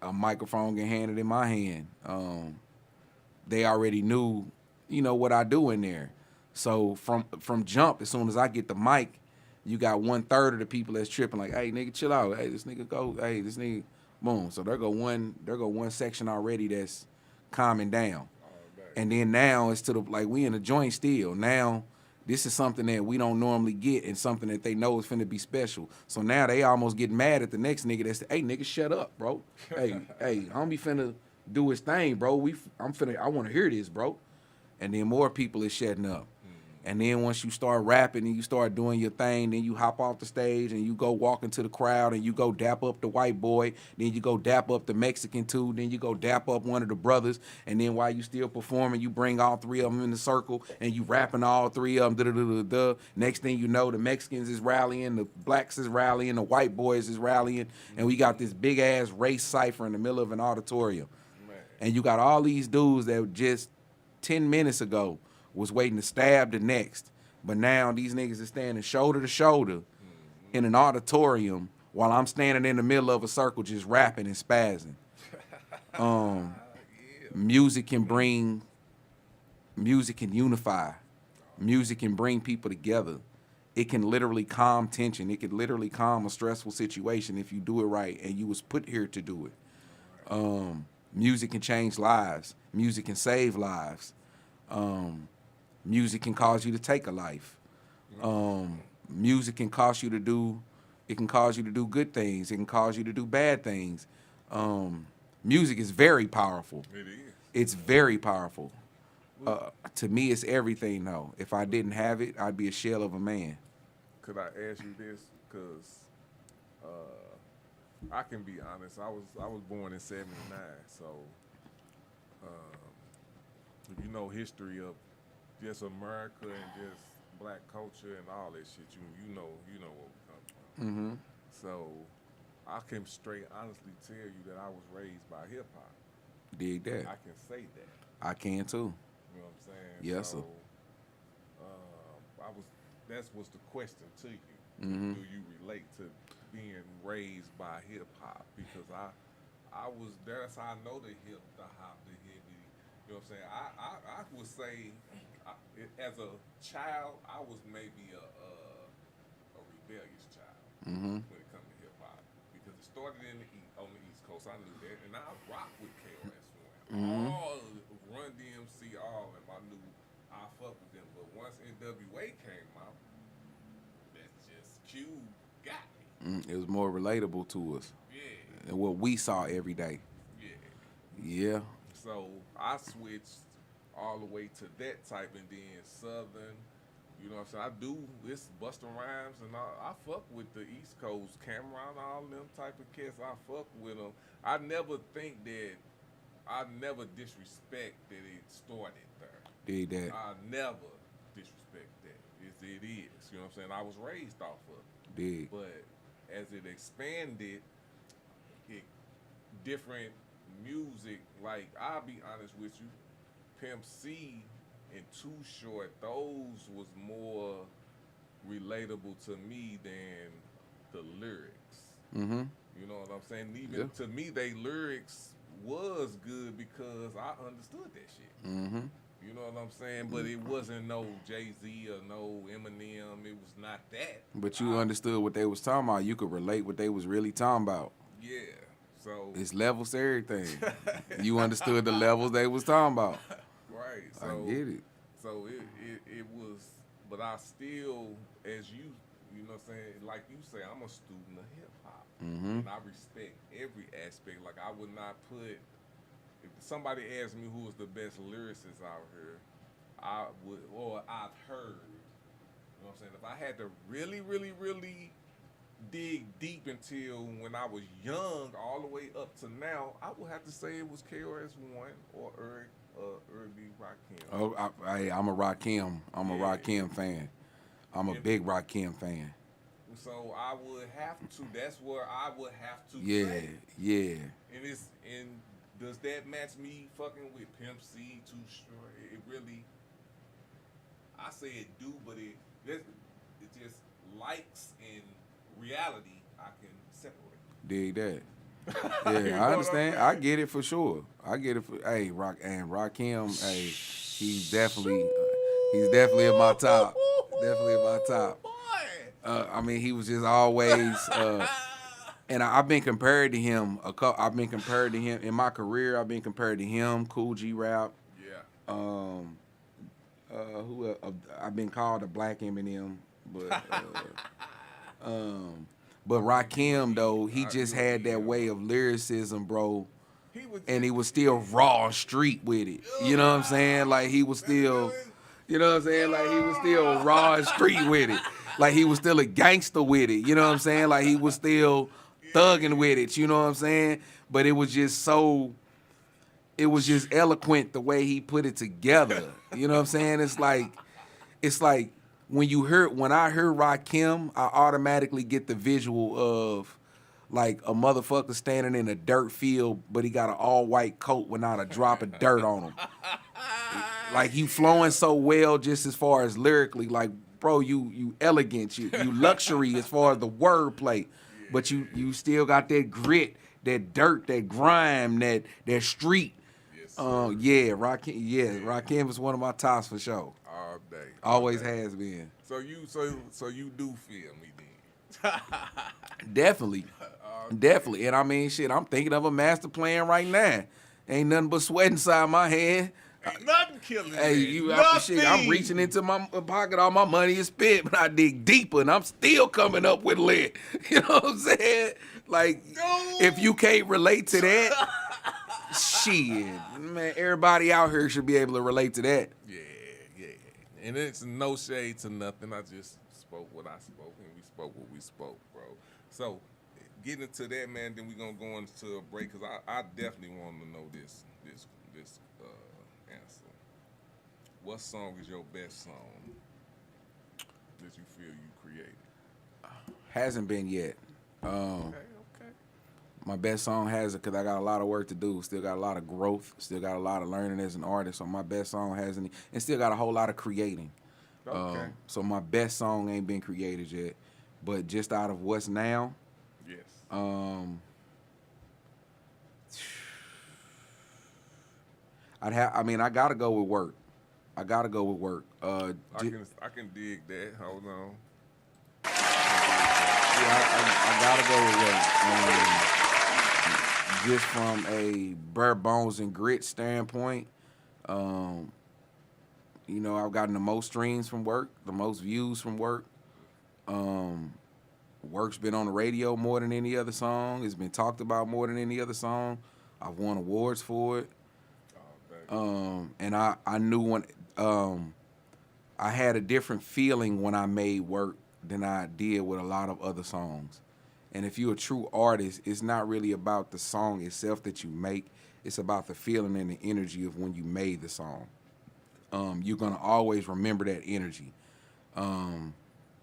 a microphone get handed in my hand. They already knew, you know, what I do in there. So from jump, as soon as I get the mic, you got 1/3 of the people that's tripping, like, hey nigga, chill out. Hey, this nigga go, hey, this nigga, boom. So there go one section already that's calming down. And then now it's to the, like, we in a joint still. Now this is something that we don't normally get and something that they know is finna be special. So now they almost get mad at the next nigga that's, hey nigga, shut up, bro. hey, homie finna do his thing, bro. I wanna hear this, bro. And then more people is shutting up. And then once you start rapping and you start doing your thing, then you hop off the stage and you go walk into the crowd and you go dap up the white boy, then you go dap up the Mexican too, then you go dap up one of the brothers, and then while you still performing, you bring all three of them in the circle and you rapping all three of them. Next thing you know, the Mexicans is rallying, the blacks is rallying, the white boys is rallying, and we got this big ass race cipher in the middle of an auditorium. Man. And you got all these dudes that just 10 minutes ago was waiting to stab the next. But now these niggas are standing shoulder to shoulder in an auditorium while I'm standing in the middle of a circle just rapping and spazzing. Music can unify. Music can bring people together. It can literally calm tension. It can literally calm a stressful situation if you do it right and you was put here to do it. Music can change lives. Music can save lives. Music can cause you to take a life. Music can cause you to do, it can cause you to do good things. It can cause you to do bad things. Music is very powerful. It is. It's very powerful. To me, it's everything, though. If I didn't have it, I'd be a shell of a man. Could I ask you this? Because I can be honest. I was born in '79, so if you know history of just America and just black culture and all that shit, you know where we come from. Mm-hmm. So I can straight honestly tell you that I was raised by hip hop. Dig that. I can say that. I can too. You know what I'm saying? Yes, so, sir. That was the question to you. Mm-hmm. Do you relate to being raised by hip hop? Because I was there. That's how I know the hop, the hippie. You know what I'm saying? I would say, as a child, I was maybe a rebellious child when it comes to hip hop, because it started on the East Coast. I knew that, and I rocked with KRS-One, all Run DMC, all of them. I knew I fucked with them, but once NWA came out, that's just Q got me. It was more relatable to us. Yeah. And what we saw every day. Yeah. So I switched all the way to that type, and then Southern, you know what I'm saying? I do this Busta Rhymes, and I fuck with the East Coast, Cameron, all them type of cats. I fuck with them. I never disrespect that it started there. Dig that. I never disrespect that. It is. You know what I'm saying? I was raised off of it. Dig. But as it expanded, different music, like, I'll be honest with you, Pimp C and Too Short, those was more relatable to me than the lyrics. Mm-hmm. You know what I'm saying? Even to me, they lyrics was good because I understood that shit. Mm-hmm. You know what I'm saying? But it wasn't no Jay-Z or no Eminem. It was not that. But you understood what they was talking about. You could relate what they was really talking about. Yeah. So it's levels to everything. You understood the levels they was talking about. Right. So I get it. So it was, but I still, as you know what I'm saying, like you say, I'm a student of hip hop. Mm-hmm. And I respect every aspect. Like, I would not put, if somebody asked me who was the best lyricist out here, I would, or I've heard, you know what I'm saying, if I had to really, really, really dig deep until when I was young, all the way up to now, I would have to say it was KRS-One or Early Rakim. Oh, I'm a Rakim. I'm a Rakim fan. I'm a big Rakim fan. So I would have to. That's where I would have to. Yeah, yeah. And does that match me fucking with Pimp C, Too Short? It really I say it do, but it just likes in reality. I can separate. Dig that. You know Yeah, what I I'm understand. saying? I get it for sure. I get it for Rakim. Hey, he's definitely in my top. Definitely in my top. I mean, he was just always. And I've been compared to him. I've been compared to him in my career. I've been compared to him, Cool G Rap. Yeah. Who I've been called a black Eminem, but but Rakim though, he just had that way of lyricism, bro. And he was still raw and street with it. You know what I'm saying? Like he was still, you know what I'm saying? Like he was still raw and street with it. Like he was still a gangster with it. You know what I'm saying? Like he was still thugging with it. You know what I'm saying? But it was just eloquent the way he put it together. You know what I'm saying? It's like when I hear Rakim, I automatically get the visual of like a motherfucker standing in a dirt field, but he got an all white coat without a drop of dirt on him. Like he flowing so well, just as far as lyrically, like bro, you elegant, you luxury as far as the wordplay, but you still got that grit, that dirt, that grime, that street. Rakim is one of my tops for sure. All day. Always has been. So you do feel me then? Definitely. Definitely. And I mean, shit, I'm thinking of a master plan right now. Ain't nothing but sweat inside my hand. Ain't nothing killing Hey, me. shit, I'm reaching into my pocket, all my money is spent, but I dig deeper and I'm still coming up with lead. You know what I'm saying? Like, if you can't relate to that, shit, man, everybody out here should be able to relate to that. Yeah. And it's no shade to nothing. I just spoke what I spoke, and we spoke what we spoke, bro. So, getting into that, man, then we're going to go into a break, because I definitely want to know this answer. What song is your best song that you feel you created? Hasn't been yet. Okay. My best song hasn't, because I got a lot of work to do. Still got a lot of growth. Still got a lot of learning as an artist. So my best song hasn't, and still got a whole lot of creating. Okay. So my best song ain't been created yet. But just out of what's now, Yes. I gotta go with Work. I gotta go with Work. I can dig that. Hold on. I gotta go with Work. Just from a bare bones and grit standpoint, I've gotten the most streams from Work, the most views from Work. Work's been on the radio more than any other song. It's been talked about more than any other song. I've won awards for it. And I knew when I had a different feeling when I made Work than I did with a lot of other songs. And if you're a true artist, it's not really about the song itself that you make. It's about the feeling and the energy of when you made the song. You're gonna always remember that energy.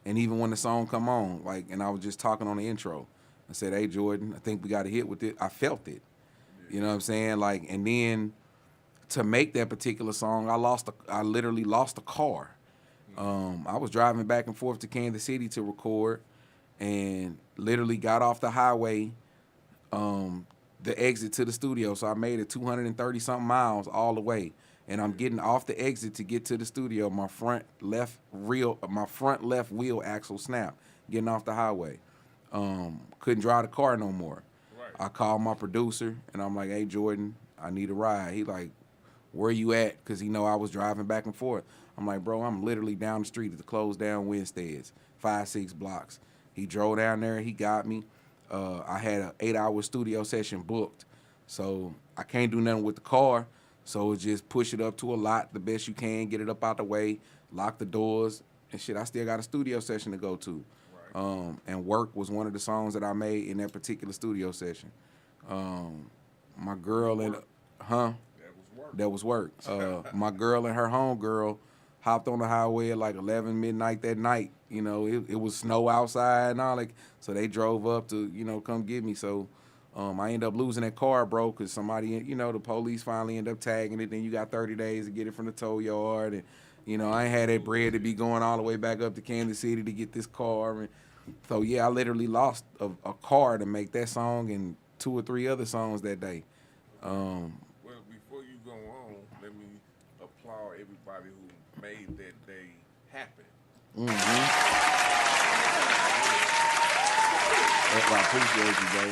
And even when the song come on, like, and I was just talking on the intro, I said, "Hey Jordan, I think we got a hit with it." I felt it. You know what I'm saying? Like, and then to make that particular song, I literally lost a car. I was driving back and forth to Kansas City to record, and literally got off the highway, the exit to the studio. So I made it 230 something miles all the way. And I'm getting off the exit to get to the studio. My front left wheel axle snapped, getting off the highway. Couldn't drive the car no more. Right. I called my producer and I'm like, "Hey Jordan, I need a ride." He like, "Where you at?" Cause he know I was driving back and forth. I'm like, "Bro, I'm literally down the street at the closed down Winsteads, 5-6 blocks." He drove down there, he got me. I had an 8-hour studio session booked. So I can't do nothing with the car. So just push it up to a lot the best you can, get it up out the way, lock the doors, and shit, I still got a studio session to go to. Right. And Work was one of the songs that I made in that particular studio session. My girl and, That was Work. My girl and her homegirl hopped on the highway at like 11 midnight that night. You know, it was snow outside and all that. So they drove up to, come get me. So I ended up losing that car, bro, because somebody, the police finally ended up tagging it. Then you got 30 days to get it from the tow yard. You know, I ain't had that bread to be going all the way back up to Kansas City to get this car. And so, yeah, I literally lost a car to make that song and 2 or 3 other songs that day. Well, before you go on, let me applaud everybody who made that day happen. I appreciate you, bro.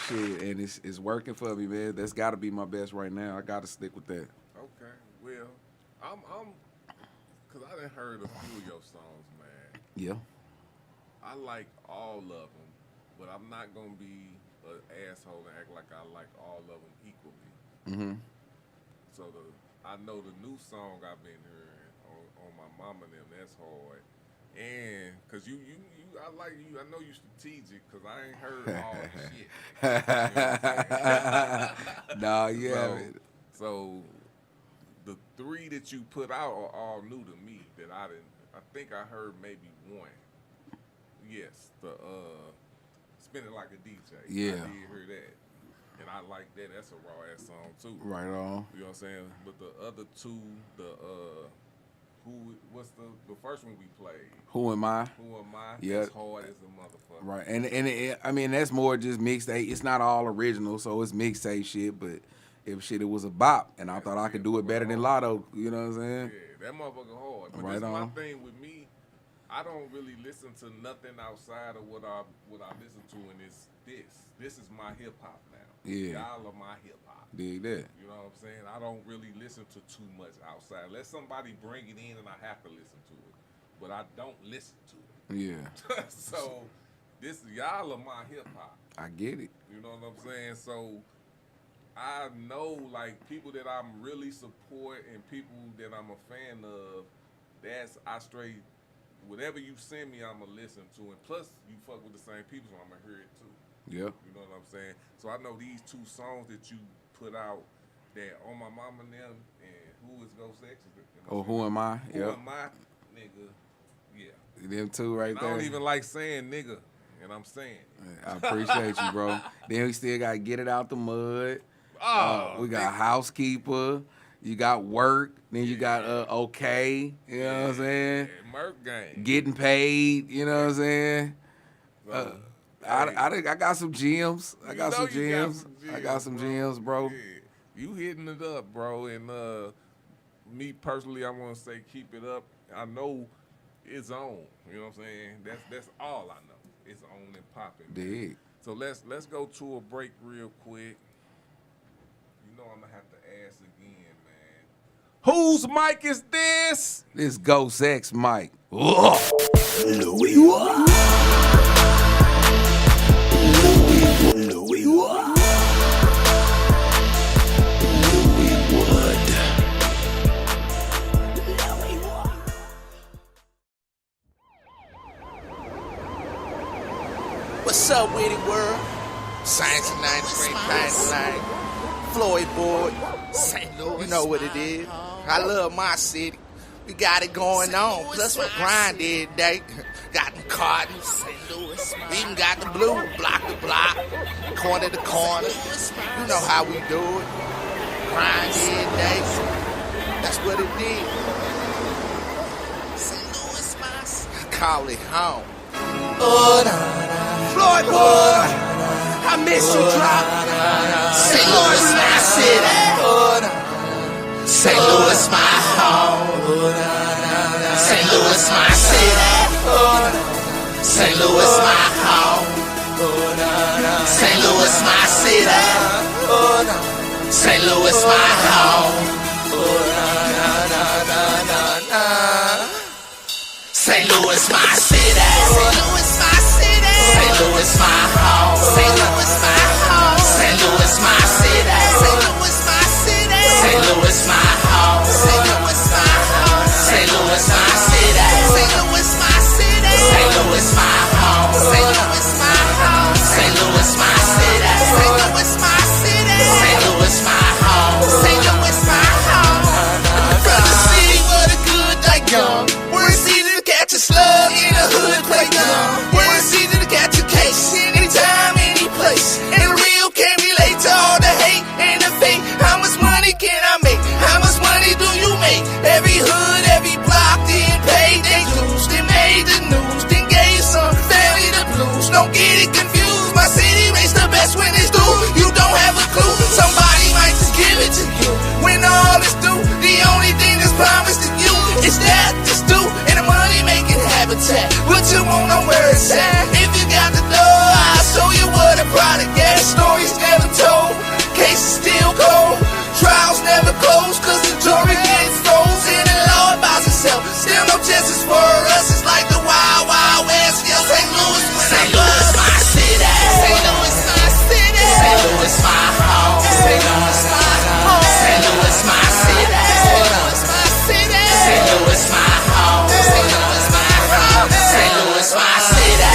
Shit, and it's working for me, man. That's got to be my best right now. I got to stick with that. Okay, well, I'm, cause I done heard a few of your songs, man. Yeah. I like all of them, but I'm not gonna be an asshole and act like I like all of them equally. So I know the new song I've been hearing on my mama and them. That's hard. And cause I like you. I know you strategic, cause I ain't heard all the shit. You know what I'm saying? Nah, yeah. So the 3 that you put out are all new to me. That I think I heard maybe one. Yes, the Spinning Like a DJ. Yeah. I did hear that. And I like that. That's a raw ass song too. Right on. You know what I'm saying? But the other 2, what's the first one we played? Who Am I? Who Am I? Yeah. That's hard as a motherfucker. Right, and I mean that's more just mixtape. It's not all original, so it's mixtape shit. But it was a bop, and I thought I could do it better than Lotto. You know what I'm saying? Yeah, that motherfucker hard. But Right that's my on. thing with me. I don't really listen to nothing outside of what I listen to, and it's this. This is my hip hop now. Yeah. Y'all are my hip hop. Dig that. You know what I'm saying? I don't really listen to too much outside. Let somebody bring it in and I have to listen to it. But I don't listen to it. Yeah. So y'all are my hip hop. I get it. You know what I'm saying? So I know like people that I'm really support and people that I'm a fan of, I straight whatever you send me I'ma listen to. And plus you fuck with the same people, so I'ma hear it too. Yeah. You know what I'm saying? So I know these 2 songs that you put out that On My Mama and Them and Who Is GhostX? Oh, Who Am I? Who Yep. Am I? Nigga. Yeah. Them 2 right And there. I don't even like saying nigga, and I'm saying it. I appreciate you, bro. Then we still got to Get It Out the Mud. We got nigga. Housekeeper. You got Work. Then you got Okay. You know what I'm saying? Yeah, Merc Gang. Getting Paid. You know what I'm saying? So, I got some gems. I You got know some you got gems. some I got some gems, bro. Yeah. You hitting it up, bro. And me personally, I want to say keep it up. I know it's on. You know what I'm saying? That's all I know. It's on and popping. Dig. So let's go to a break real quick. You know I'm gonna have to ask again, man. Whose mic is this? This GhostX Mike. What's up, Witty World? Science and 93.99. Floyd Board. St. Louis. You know what it is. I love my city. We got it going on. Plus we grind every day. Got them cartons. Even got the blue block to block. Corner to corner. You know how we do it. Grind every day. That's what it is. I call it home. Floyd Boy, I miss you drop. St. Louis, my city. St. Louis, my home. St. Louis, my city. St. Louis, my home. St. Louis, my city. St. Louis, my home. St. Louis, my city. St. Louis, my city. St. Louis, my home. St. Louis, my home. St. Louis, my city. St. Louis, my city. St. Louis, my home. St. Louis, my home. St. Louis, my city. St. Louis, my city. St. Louis, my home. St. Louis, my home. St. Louis, my city. St. Louis, my city. St. Louis, my home. St. Louis, my home. From the city where the good die young. Where it's easy to catch a slug in the hood, play dumb. Where it's easy to catch a case anytime. sunshine. If you got the dough, I'll show you what a product gas. Stories never told, cases still cold. Trials never close, cause the jury gets frozen and the law about itself. Still no justice for us, it's like the Wild Wild West. Yeah, St. Louis, St. Louis, my city. St. Louis, my city. St. Louis, my home. St. Louis, my home. St. Louis, my city. St. Louis, my city. St. Louis, my home. St. Louis, my home. St. Louis, my city.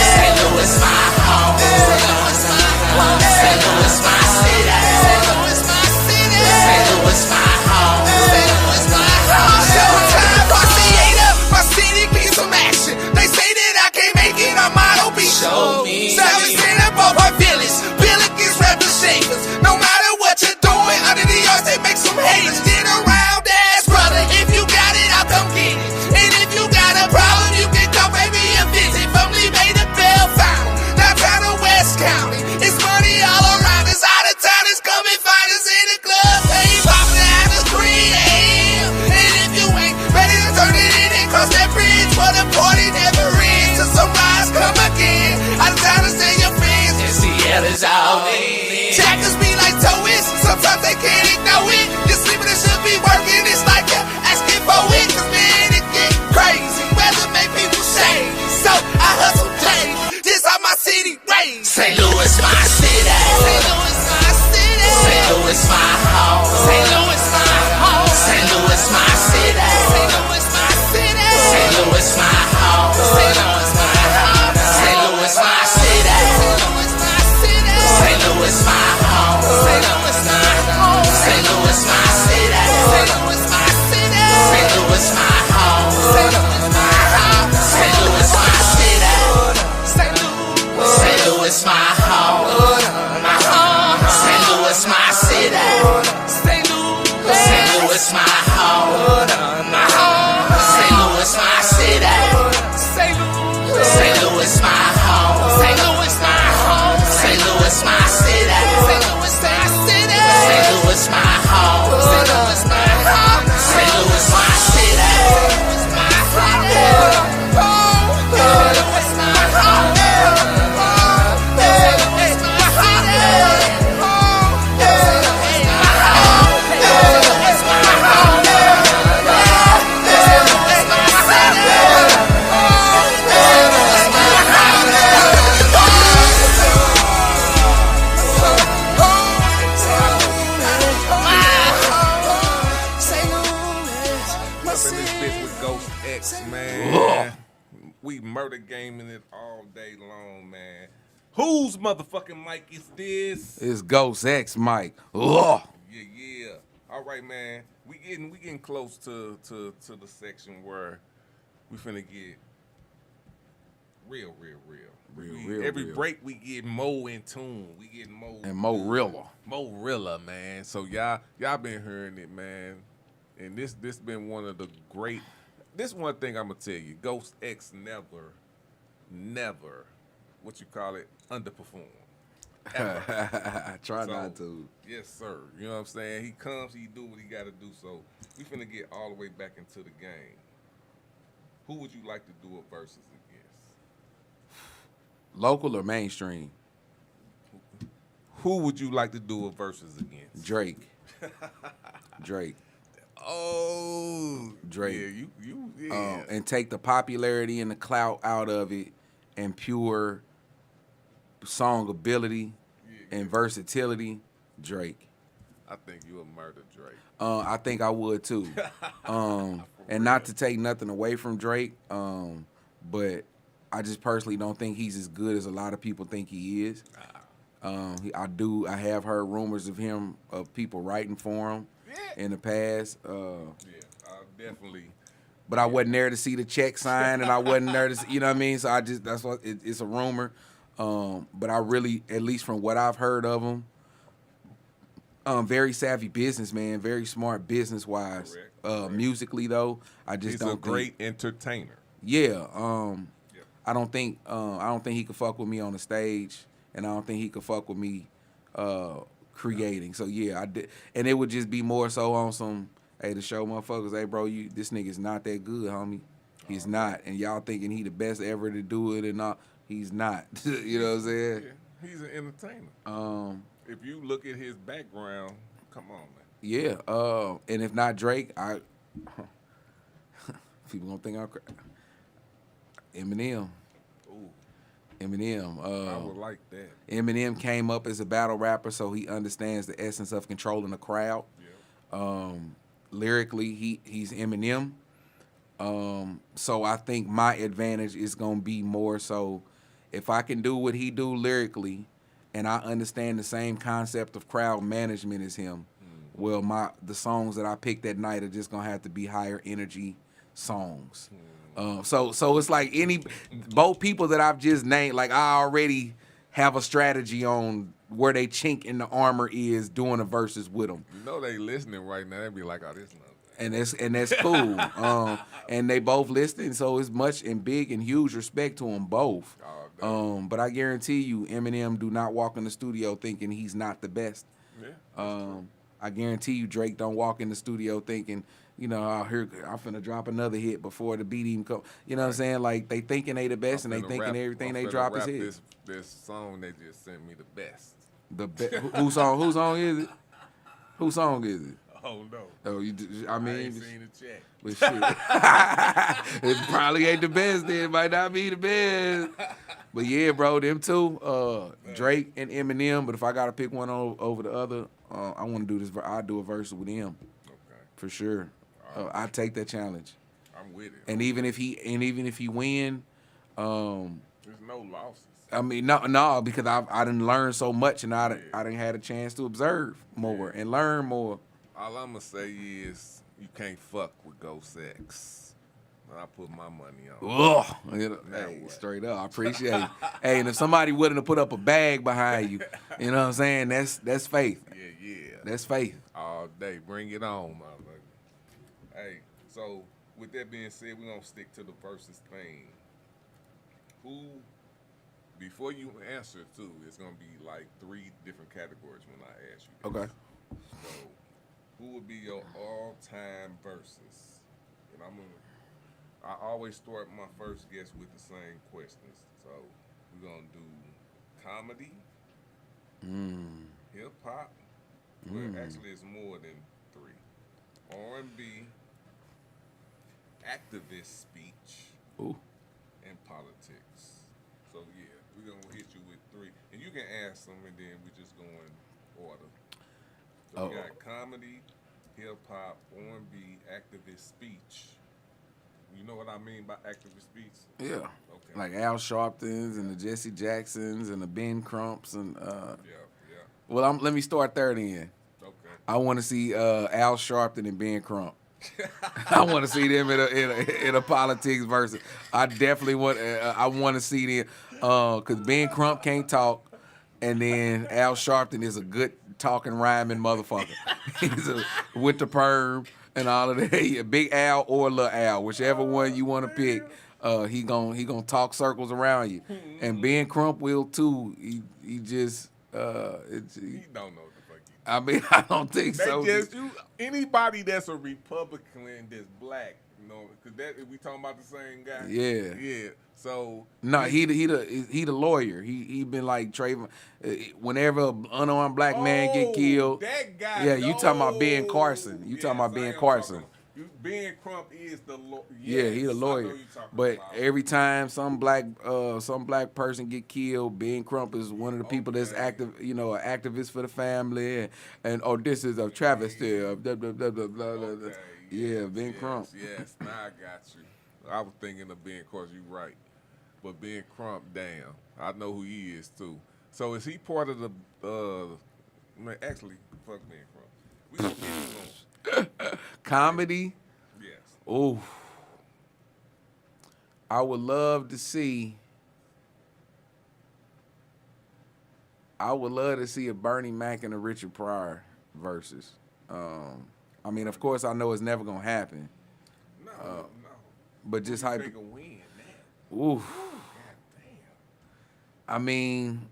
St. Louis, my home. St. Louis, my home. St. Louis, my city. St. Louis, my city. St. Louis, my home. St. Louis, my home. Showtime, Marciata, my city needs some action. They say that I can't make it, I might be. Show me. Savage in up all my village. Billikens, rappers, shakers. No matter what you're doing, under the yards they make some haters. Get around, ass brother. If you got it, I'll come get it. And if you got a problem, you can come pay me a visit. From Lee Bay to Bell Fountain, downtown to West County. It's money all around us. Out of town is coming find us in the club. Hey, poppin' after 3 a.m. And if you ain't ready to turn it in and cross that bridge, well, the party never ends. Till sunrise come again. Out of town to stay your friends. And Seattle is all in. Jackers be like towies. Sometimes they can't ignore it. You're sleeping and should be working. It's like you're asking for it. Cause man, it get crazy. Weather make people shady. So I hustle daily. This how my city raised. St. Louis, my city. St. Louis, my city. St. Louis, my home. St. Louis, my home. St. Louis, my city. St. Louis, my city. St. Louis, my home. St. Louis, my home. St. Louis, my city. St. Louis, my city. St. Louis, my home. St. Louis, my home. St. Louis, my city. St. Louis, my city. St. Louis, my home. St. Louis, my home. St. Louis, my city. St. Louis, my home. My home. St. Louis, my city. St. Louis, my home. My home. St. Louis, my city. St. Louis, my home. St. Louis, my home. St. Louis, my city. St. Louis, my city. St. Louis, my home. St. Louis, my home. St. Louis, my city. My home. St. Louis, my home. Up in this bitch with GhostX, man. We murder gaming it all day long, man. Whose motherfucking mic is this? It's GhostX, Mike. Ugh. Yeah. All right, man. We getting close to the section where we finna get real. Every break we get more in tune. We get more And more realer. More realer, man. So y'all been hearing it, man. And this been one of the great. This one thing I'm gonna tell you, GhostX never, what you call it, underperform. I try not to. Yes, sir. You know what I'm saying? He comes, he do what he got to do. So we finna get all the way back into the game. Who would you like to do a versus against? Local or mainstream? Who would you like to do a versus against? Drake. Oh, Drake. Yeah. And take the popularity and the clout out of it, and pure song ability and versatility. Drake. I think you would murder Drake. I think I would too. And not to take nothing away from Drake, but I just personally don't think he's as good as a lot of people think he is. I have heard rumors of him, of people writing for him in the past. Definitely. But I wasn't there to see the check sign, and I wasn't there to see, you know what I mean? So that's what it's a rumor. But I really, at least from what I've heard of him, very savvy businessman, very smart business-wise. Correct. Musically, though, I just He's don't a great entertainer. Yeah. I don't think he could fuck with me on the stage, and I don't think he could fuck with me creating. So yeah, I did, and it would just be more so on some, hey, to show motherfuckers, hey bro, this nigga's not that good, homie. He's not. And y'all thinking he the best ever to do it and all. He's not. You know what I'm saying? Yeah, he's an entertainer. If you look at his background, come on, man. Yeah. And if not Drake, people gonna think I'm crazy. Eminem. Ooh, Eminem. I would like that. Eminem came up as a battle rapper, so he understands the essence of controlling the crowd. Yeah. Lyrically, he's Eminem. So I think my advantage is gonna be more so if I can do what he do lyrically, and I understand the same concept of crowd management as him. Well, the songs that I pick that night are just gonna have to be higher energy songs. So it's like both people that I've just named, like I already have a strategy on where they chink in the armor is doing a verses with them. You know they listening right now. They be like, oh, this no. And that's cool. And they both listening, so it's much and big and huge respect to them both. But I guarantee you, Eminem do not walk in the studio thinking he's not the best. Yeah. I guarantee you, Drake don't walk in the studio thinking, I'm finna drop another hit before the beat even come. You know what I'm saying? Like they thinking they the best, and they thinking everything they drop is hit. This song they just sent me the best. Whose song is it? Whose song is it? Oh no. Oh, I ain't seen the check. But shit. It probably ain't the best then. It might not be the best. But yeah, bro, them two, Drake and Eminem. But if I got to pick one over the other, I want to do this. I'll do a verse with him. Okay. For sure. I take that challenge. I'm with it. And even if he win, there's no losses. I mean, no, because I didn't learn so much, and I didn't had a chance to observe more and learn more. All I'm gonna say is you can't fuck with GhostX. I put my money on. Ugh. Hey, straight up, I appreciate it. Hey, and if somebody willing to put up a bag behind you, you know what I'm saying? That's faith. Yeah. That's faith. All day, bring it on, motherfucker. Hey, so with that being said, we're gonna stick to the versus thing. Before you answer too, it's gonna be like 3 different categories when I ask you this. Okay. So, who would be your all-time versus? And I always start my first guest with the same questions. So we're gonna do comedy, hip hop. Well, actually, it's more than 3. R&B, activist speech, and politics. So yeah, we're gonna hit you with 3, and you can ask them, and then we just go in order. So we got comedy, hip hop, R&B, activist speech. You know what I mean by activist speech? Yeah. Okay. Like Al Sharptons and the Jesse Jacksons and the Ben Crumps and Yeah. Well, let me start there then. Okay. I want to see Al Sharpton and Ben Crump. I want to see them in a politics versus. I definitely want. I want to see them because Ben Crump can't talk, and then Al Sharpton is a good talking, rhyming motherfucker. He's with the perm and all of that. Yeah, Big Al or Lil Al, whichever one you want to pick. He gonna talk circles around you, and Ben Crump will too. He just He don't know what the fuck he. I mean, I don't think so. Anybody that's a Republican that's black, because we talking about the same guy. Yeah. Yeah. So no, he the lawyer. He been like Trayvon. Whenever an unarmed black man get killed, that guy. Yeah, you talking about Ben Carson? You talking about Ben Carson? Ben Crump is the lawyer. Yeah, he the lawyer. But every time some black person get killed, Ben Crump is one of the people that's active, an activist for the family, and this is a travesty of blah, blah, blah, blah, blah, blah. Yeah, Ben Crump. Yes, now I got you. I was thinking of Ben Carson. You right, but Ben Crump, damn, I know who he is too. So is he part of the? Actually, fuck Ben Crump. We gonna get him on. Comedy. Yes. Oh, I would love to see. I would love to see a Bernie Mac and a Richard Pryor versus. I mean, of course, I know it's never gonna happen. No. But just hype. They can win that. Ooh. God damn. I mean,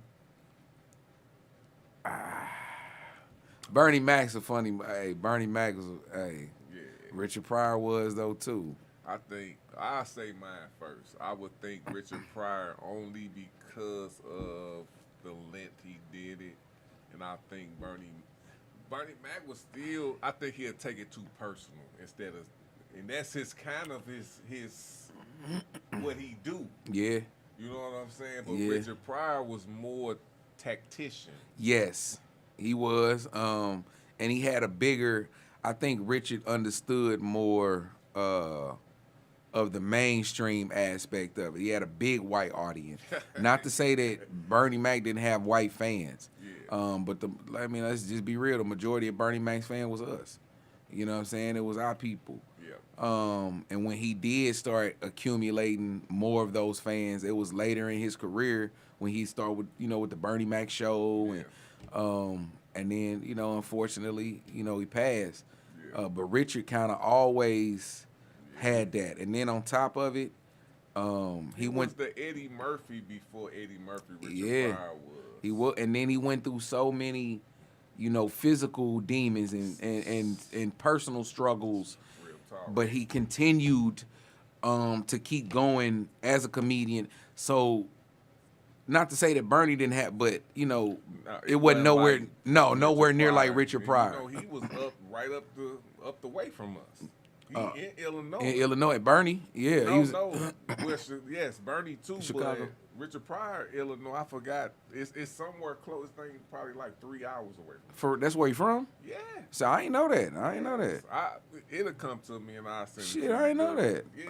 Bernie Mac's a funny. Hey, Bernie Mac was. Hey, Yeah. Richard Pryor was though too. I'll say mine first. I would think Richard Pryor only because of the length he did it, and I think Bernie Mac was still. I think he'll take it too personal instead of, and that's his kind of his what he do. Yeah. You know what I'm saying? But Yeah. Richard Pryor was more tactician. Yes, he was. And he had a bigger. I think Richard understood more of the mainstream aspect of it. He had a big white audience. Not to say that Bernie Mac didn't have white fans. Yeah. But let's just be real. The majority of Bernie Mac's fan was us. You know what I'm saying? It was our people. Yeah. And when he did start accumulating more of those fans, it was later in his career when he started with, with the Bernie Mac show, and then, unfortunately, he passed. Yeah. But Richard kind of always had that, and then on top of it, he went. Was the Eddie Murphy before Eddie Murphy. Yeah. Pryor was. He was, and then he went through so many, physical demons and personal struggles. Real talk. But he continued to keep going as a comedian. So, not to say that Bernie didn't have, but it wasn't nowhere, like nowhere near Pryor. like Richard And, Pryor. he was up the way from us. He in Illinois. In Illinois, Bernie, yeah, he was. Yes, Bernie too. Chicago. But Richard Pryor, Illinois, I forgot. It's somewhere close. I think probably like 3 hours away. That's where he from? Yeah. So I ain't know that. It'll come to me and I send it. Shit, to I you. ain't know that. Yeah,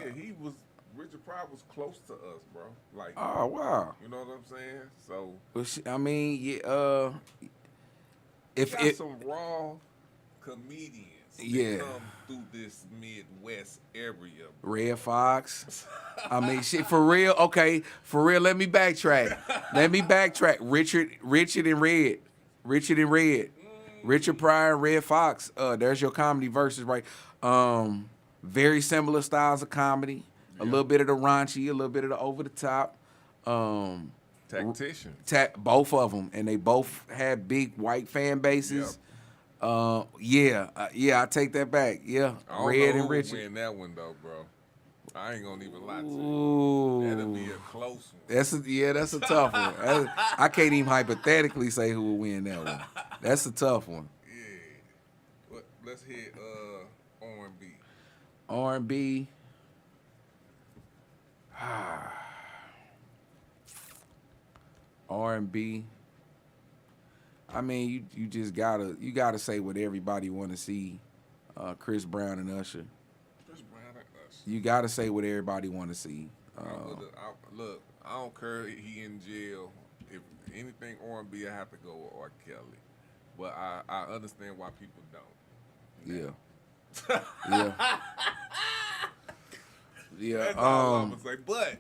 Richard Pryor was close to us, bro. Like, Oh wow. you know what I'm saying? So I mean, yeah. we got some raw comedians. Yeah. That come through this Midwest area. Bro. Red Fox. I mean, shit, for real. Okay, for real. Let me backtrack. Richard and Red. Richard Pryor and Red Fox. There's your comedy verses, right? Very similar styles of comedy. A little bit of the raunchy, a little bit of the over the top. Tactician. Both of them, and they both had big white fan bases. Yep. I take that back. Yeah, I don't Red know and who Richard. win that one though, bro. I ain't gonna even lie to you. Ooh. That'll be a close one. That's a tough one. I can't even hypothetically say who will win that one. That's a tough one. Yeah. But let's hit R&B. R&B. R&B. I mean, you just gotta say what everybody want to see. Chris Brown and Usher. Chris Brown and Usher. You gotta say what everybody want to see. Look, I don't care if he in jail. If anything R&B, I have to go with R. Kelly. But I understand why people don't. Yeah. Yeah. Yeah. That's all I'm gonna say. But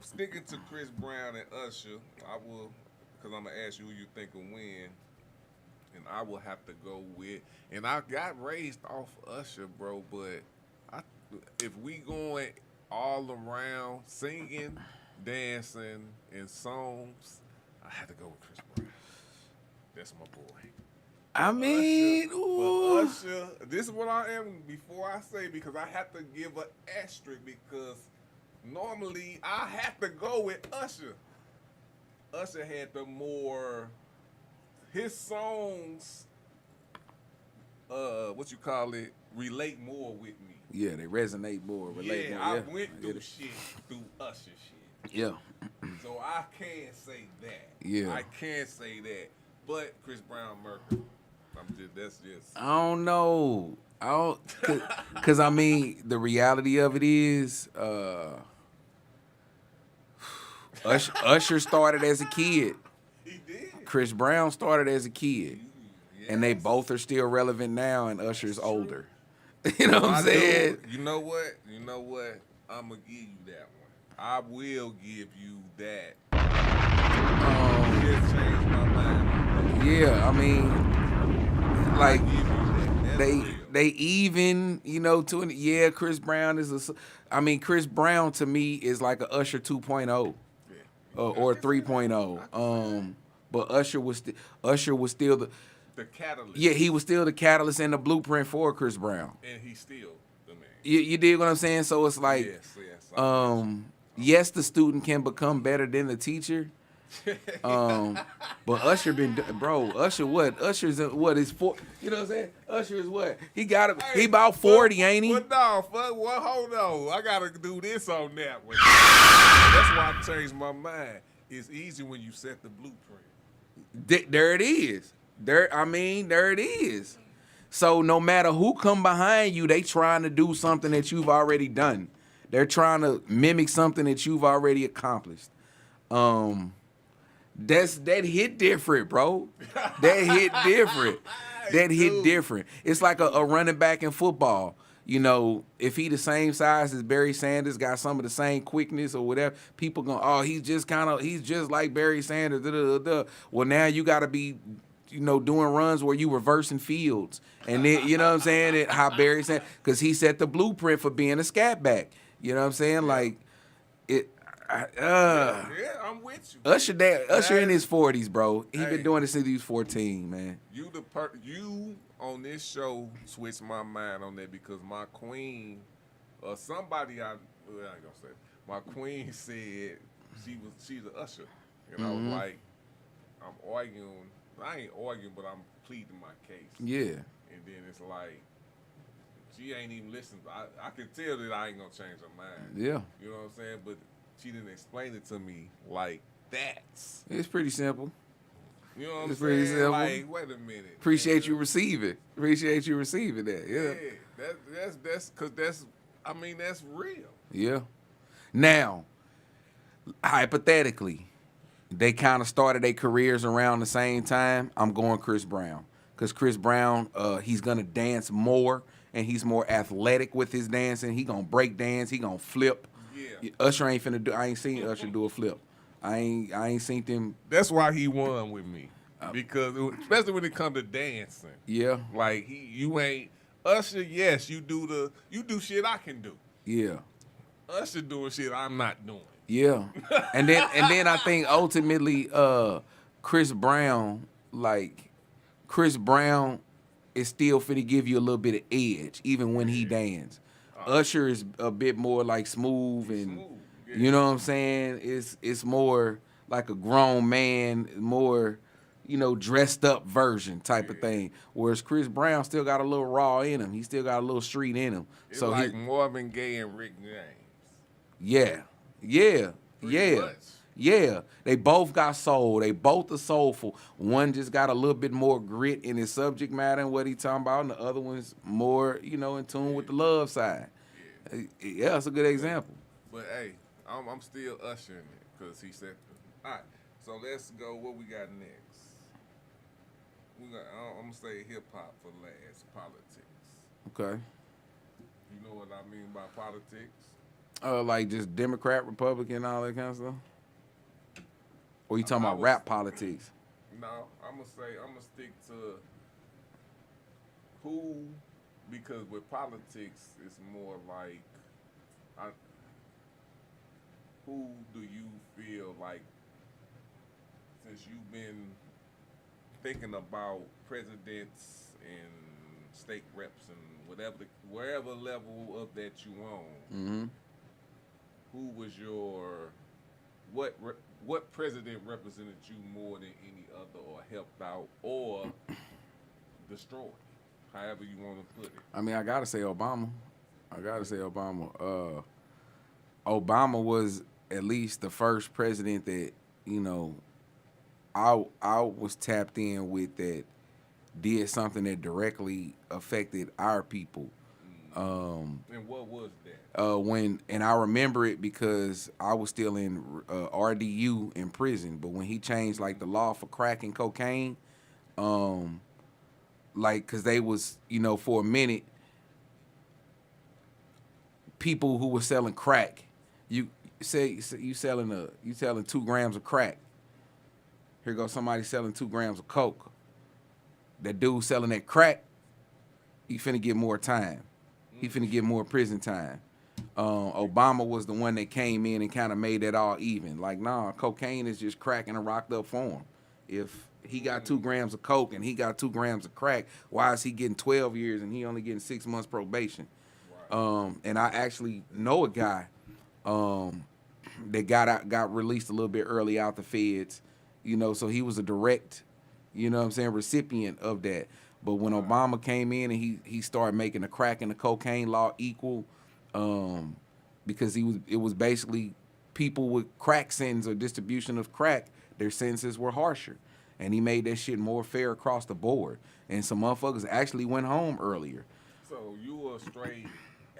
sticking to Chris Brown and Usher, I will, because I'm gonna ask you who you think will win, and I will have to go with. And I got raised off Usher, bro. But if we going all around singing, dancing, and songs, I have to go with Chris Brown. That's my boy. I mean, ooh. Usher, this is what I am before I say, because I have to give an asterisk, because normally I have to go with Usher. Usher had his songs, relate more with me. Yeah, they resonate more, relate more. I Yeah, went I through get it. shit through Usher shit. Yeah. So I can't say that. Yeah. I can't say that. But Chris Brown, Mercury. That's just. I don't know. Cause I mean, the reality of it is, Usher started as a kid. He did. Chris Brown started as a kid. Yes. And they both are still relevant now, and Usher's older. You know what I'm saying? You know what? I'm going to give you that one. I will give you that. Just changed my mind. Yeah, I mean, like, I'll give you that. That's real. they even, Chris Brown is Chris Brown to me is like a Usher 2.0 or 3.0. But Usher was still the catalyst. Yeah, he was still the catalyst and the blueprint for Chris Brown. And he's still the man. You dig what I'm saying? So it's like, Yes. yes, the student can become better than the teacher. But Usher Usher what? Usher's what is for? You know what I'm saying? Usher is what? He about 40, ain't he? But no, fuck. Well, hold on. I gotta do this on that one. That's why I changed my mind. It's easy when you set the blueprint. There it is. There it is. So no matter who come behind you, they trying to do something that you've already done. They're trying to mimic something that you've already accomplished. That hit different, bro. That hit different. That hit different. It's like a running back in football. You know, if he the same size as Barry Sanders, got some of the same quickness or whatever, people going, he's just like Barry Sanders. Da, da, da, da. Well, now you got to be, doing runs where you reversing fields. And then, you know what I'm saying? How Barry Sanders, because he set the blueprint for being a scat back. You know what I'm saying? Like, Yeah, I'm with you. Usher in his 40s, bro. He been doing this since he was 14, man. You on this show switched my mind on that because my queen, somebody I ain't gonna say, my queen said she's an Usher, and I was like, I'm arguing. I ain't arguing, but I'm pleading my case. Yeah. And then it's like, she ain't even listened. I can tell that I ain't gonna change her mind. Yeah. You know what I'm saying? But she didn't explain it to me like that. It's pretty simple. You know what I'm It's pretty saying? simple. Like, wait a minute. Appreciate you receiving that. Yeah, that's real. Yeah. Now, hypothetically, they kind of started their careers around the same time. I'm going Chris Brown. Because Chris Brown, he's going to dance more, and he's more athletic with his dancing. He going to break dance. He going to flip. Yeah. Usher ain't finna do, I ain't seen Usher do a flip. I ain't seen them. That's why he won with me. Because, especially when it comes to dancing. Yeah. Like, you ain't, Usher, yes, you do shit I can do. Yeah. Usher doing shit I'm not doing. Yeah. and then I think ultimately Chris Brown is still finna give you a little bit of edge, even when he dance. Usher is a bit more like smooth and Yeah. you know what I'm saying? It's more like a grown man, more, dressed up version type of thing. Whereas Chris Brown still got a little raw in him. He still got a little street in him. It's So like Marvin Gaye and Rick James. Yeah. Pretty much. Yeah, they both got soul. They both are soulful. One just got a little bit more grit in his subject matter and what he talking about, and the other one's more, in tune with the love side. Yeah, that's a good example. But hey, I'm still ushering it because he said. All right, so let's go. What we got next? I'm gonna say hip hop for last. Politics. Okay. You know what I mean by politics? Like just Democrat, Republican, all that kind of stuff. Or you talking about rap politics? No, I'm gonna stick to who, because with politics it's more like, who do you feel like, since you've been thinking about presidents and state reps and wherever level of that you on, who was your what president represented you more than any other, or helped out, or destroyed, however you want to put it? I mean, I gotta say Obama. Obama was at least the first president that, I was tapped in with, that did something that directly affected our people. And what was that? And I remember it because I was still in RDU in prison. But when he changed like the law for crack and cocaine, because they was, for a minute, people who were selling crack, you selling 2 grams of crack. Here goes somebody selling 2 grams of coke. That dude selling that crack, he finna get more time. He finna get more prison time. Obama was the one that came in and kind of made that all even. Like, nah, cocaine is just crack in a rocked up form. If he got 2 grams of coke and he got 2 grams of crack, why is he getting 12 years and he only getting 6 months probation? And I actually know a guy that got released a little bit early out the feds, you know, so he was a direct, you know what I'm saying, recipient of that. But when Obama came in and he started making the crack and the cocaine law equal, because it was basically people with crack sentence or distribution of crack, their sentences were harsher. And he made that shit more fair across the board. And some motherfuckers actually went home earlier. So you were a straight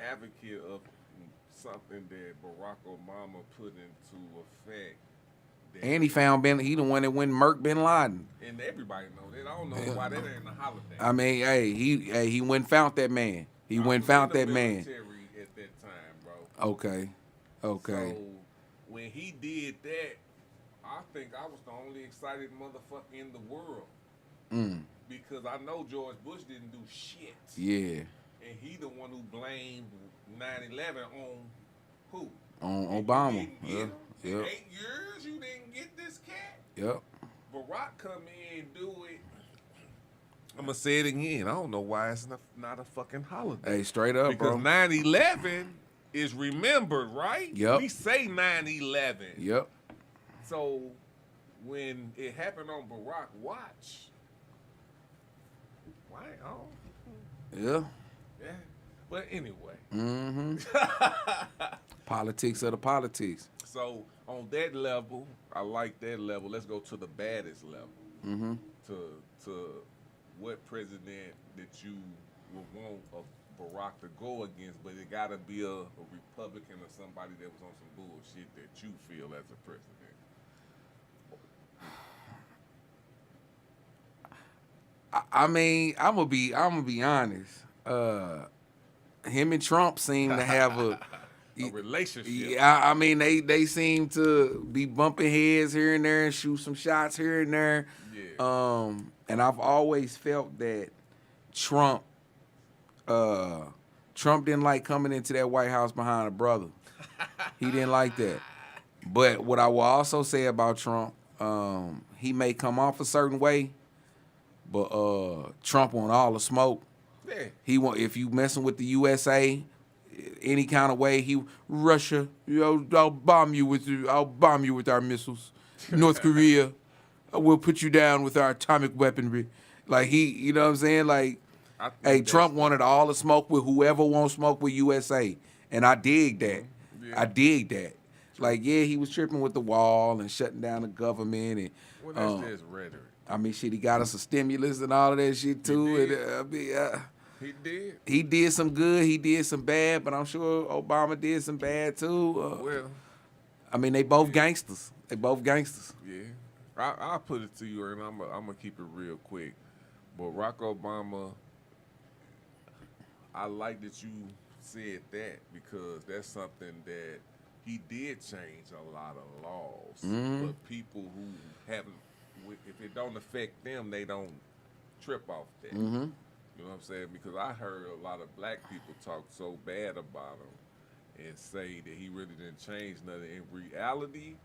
advocate of something that Barack Obama put into effect. And he found he the one that went and murked Bin Laden. And everybody know that. I don't know why that ain't a holiday. I mean, he went and found that man. He went and found that man. At that time, bro. Okay. So when he did that, I think I was the only excited motherfucker in the world. Because I know George Bush didn't do shit. Yeah. And he the one who blamed 9/11 on who? On Obama. Yep. Yep. 8 years you didn't get this cat? Yep. Barack come in and do it. I'm going to say it again. I don't know why it's not a fucking holiday. Hey, straight up, because bro. 9/11 is remembered, right? Yep. We say 9/11. Yep. So when it happened on Barack watch, why? Oh, Yeah. yeah. But anyway. Mm-hmm. Politics of the politics. So on that level, I like that level. Let's go to the baddest level. Mm-hmm. To what president that you would want Barack to go against, but it got to be a Republican or somebody that was on some bullshit that you feel as a president. I mean, I'm gonna be honest. Him and Trump seem to have a relationship. Yeah, I mean they seem to be bumping heads here and there and shoot some shots here and there. Yeah. And I've always felt that Trump didn't like coming into that White House behind a brother. He didn't like that. But what I will also say about Trump, he may come off a certain way, but Trump want all the smoke. Yeah. He want, if you messing with the USA any kind of way, Russia, I'll bomb you with our missiles. North Korea, we'll put you down with our atomic weaponry. Like you know what I'm saying? Like, hey, Trump wanted all the smoke with whoever wants smoke with USA, and I dig that. Yeah. I dig that. Like, yeah, he was tripping with the wall and shutting down the government, and Well, that's just rhetoric. I mean, shit, he got us a stimulus and all of that shit too. He did. He did some good, he did some bad, but I'm sure Obama did some bad too. Well, I mean, they both gangsters. They both gangsters. yeah. I'll put it to you, and I'm gonna keep it real quick. Barack Obama, I like that you said that because that's something that he did change a lot of laws. But people who haven't, if it don't affect them, they don't trip off that. You know what I'm saying? Because I heard a lot of black people talk so bad about him and say that he really didn't change nothing. In reality,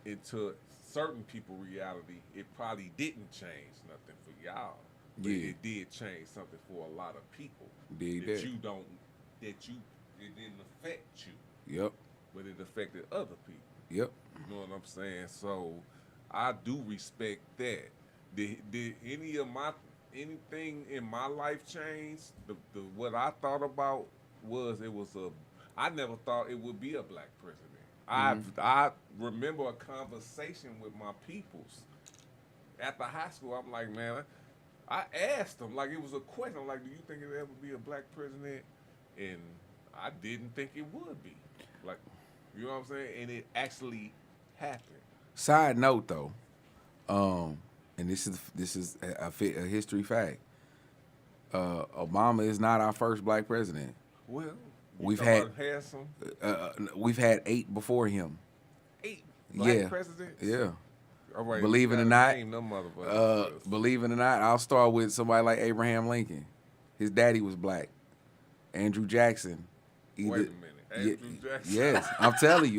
into certain people's reality, it probably didn't change nothing for y'all. But it did change something for a lot of people. Dig that that. it didn't affect you. Yep. But it affected other people. Yep. You know what I'm saying? So I do respect that. Did anything in my life change? The what I thought about was I never thought it would be a black president. I remember a conversation with my peoples after high school. I'm like, man, I asked them like it was a question. I'm like, do you think it would ever be a black president? And I didn't think it would be. Like, you know what I'm saying? And it actually happened. Side note though, and this is a history fact. Obama is not our first black president. Well, We've had some we've had 8 before him. 8 black Yeah. presidents. Yeah. All right, Believe it you or gotta not, name them motherfuckers. believe it or not, I'll start with somebody like Abraham Lincoln. His daddy was black. Andrew Jackson. Wait a minute, Andrew Jackson. Yes, I'm telling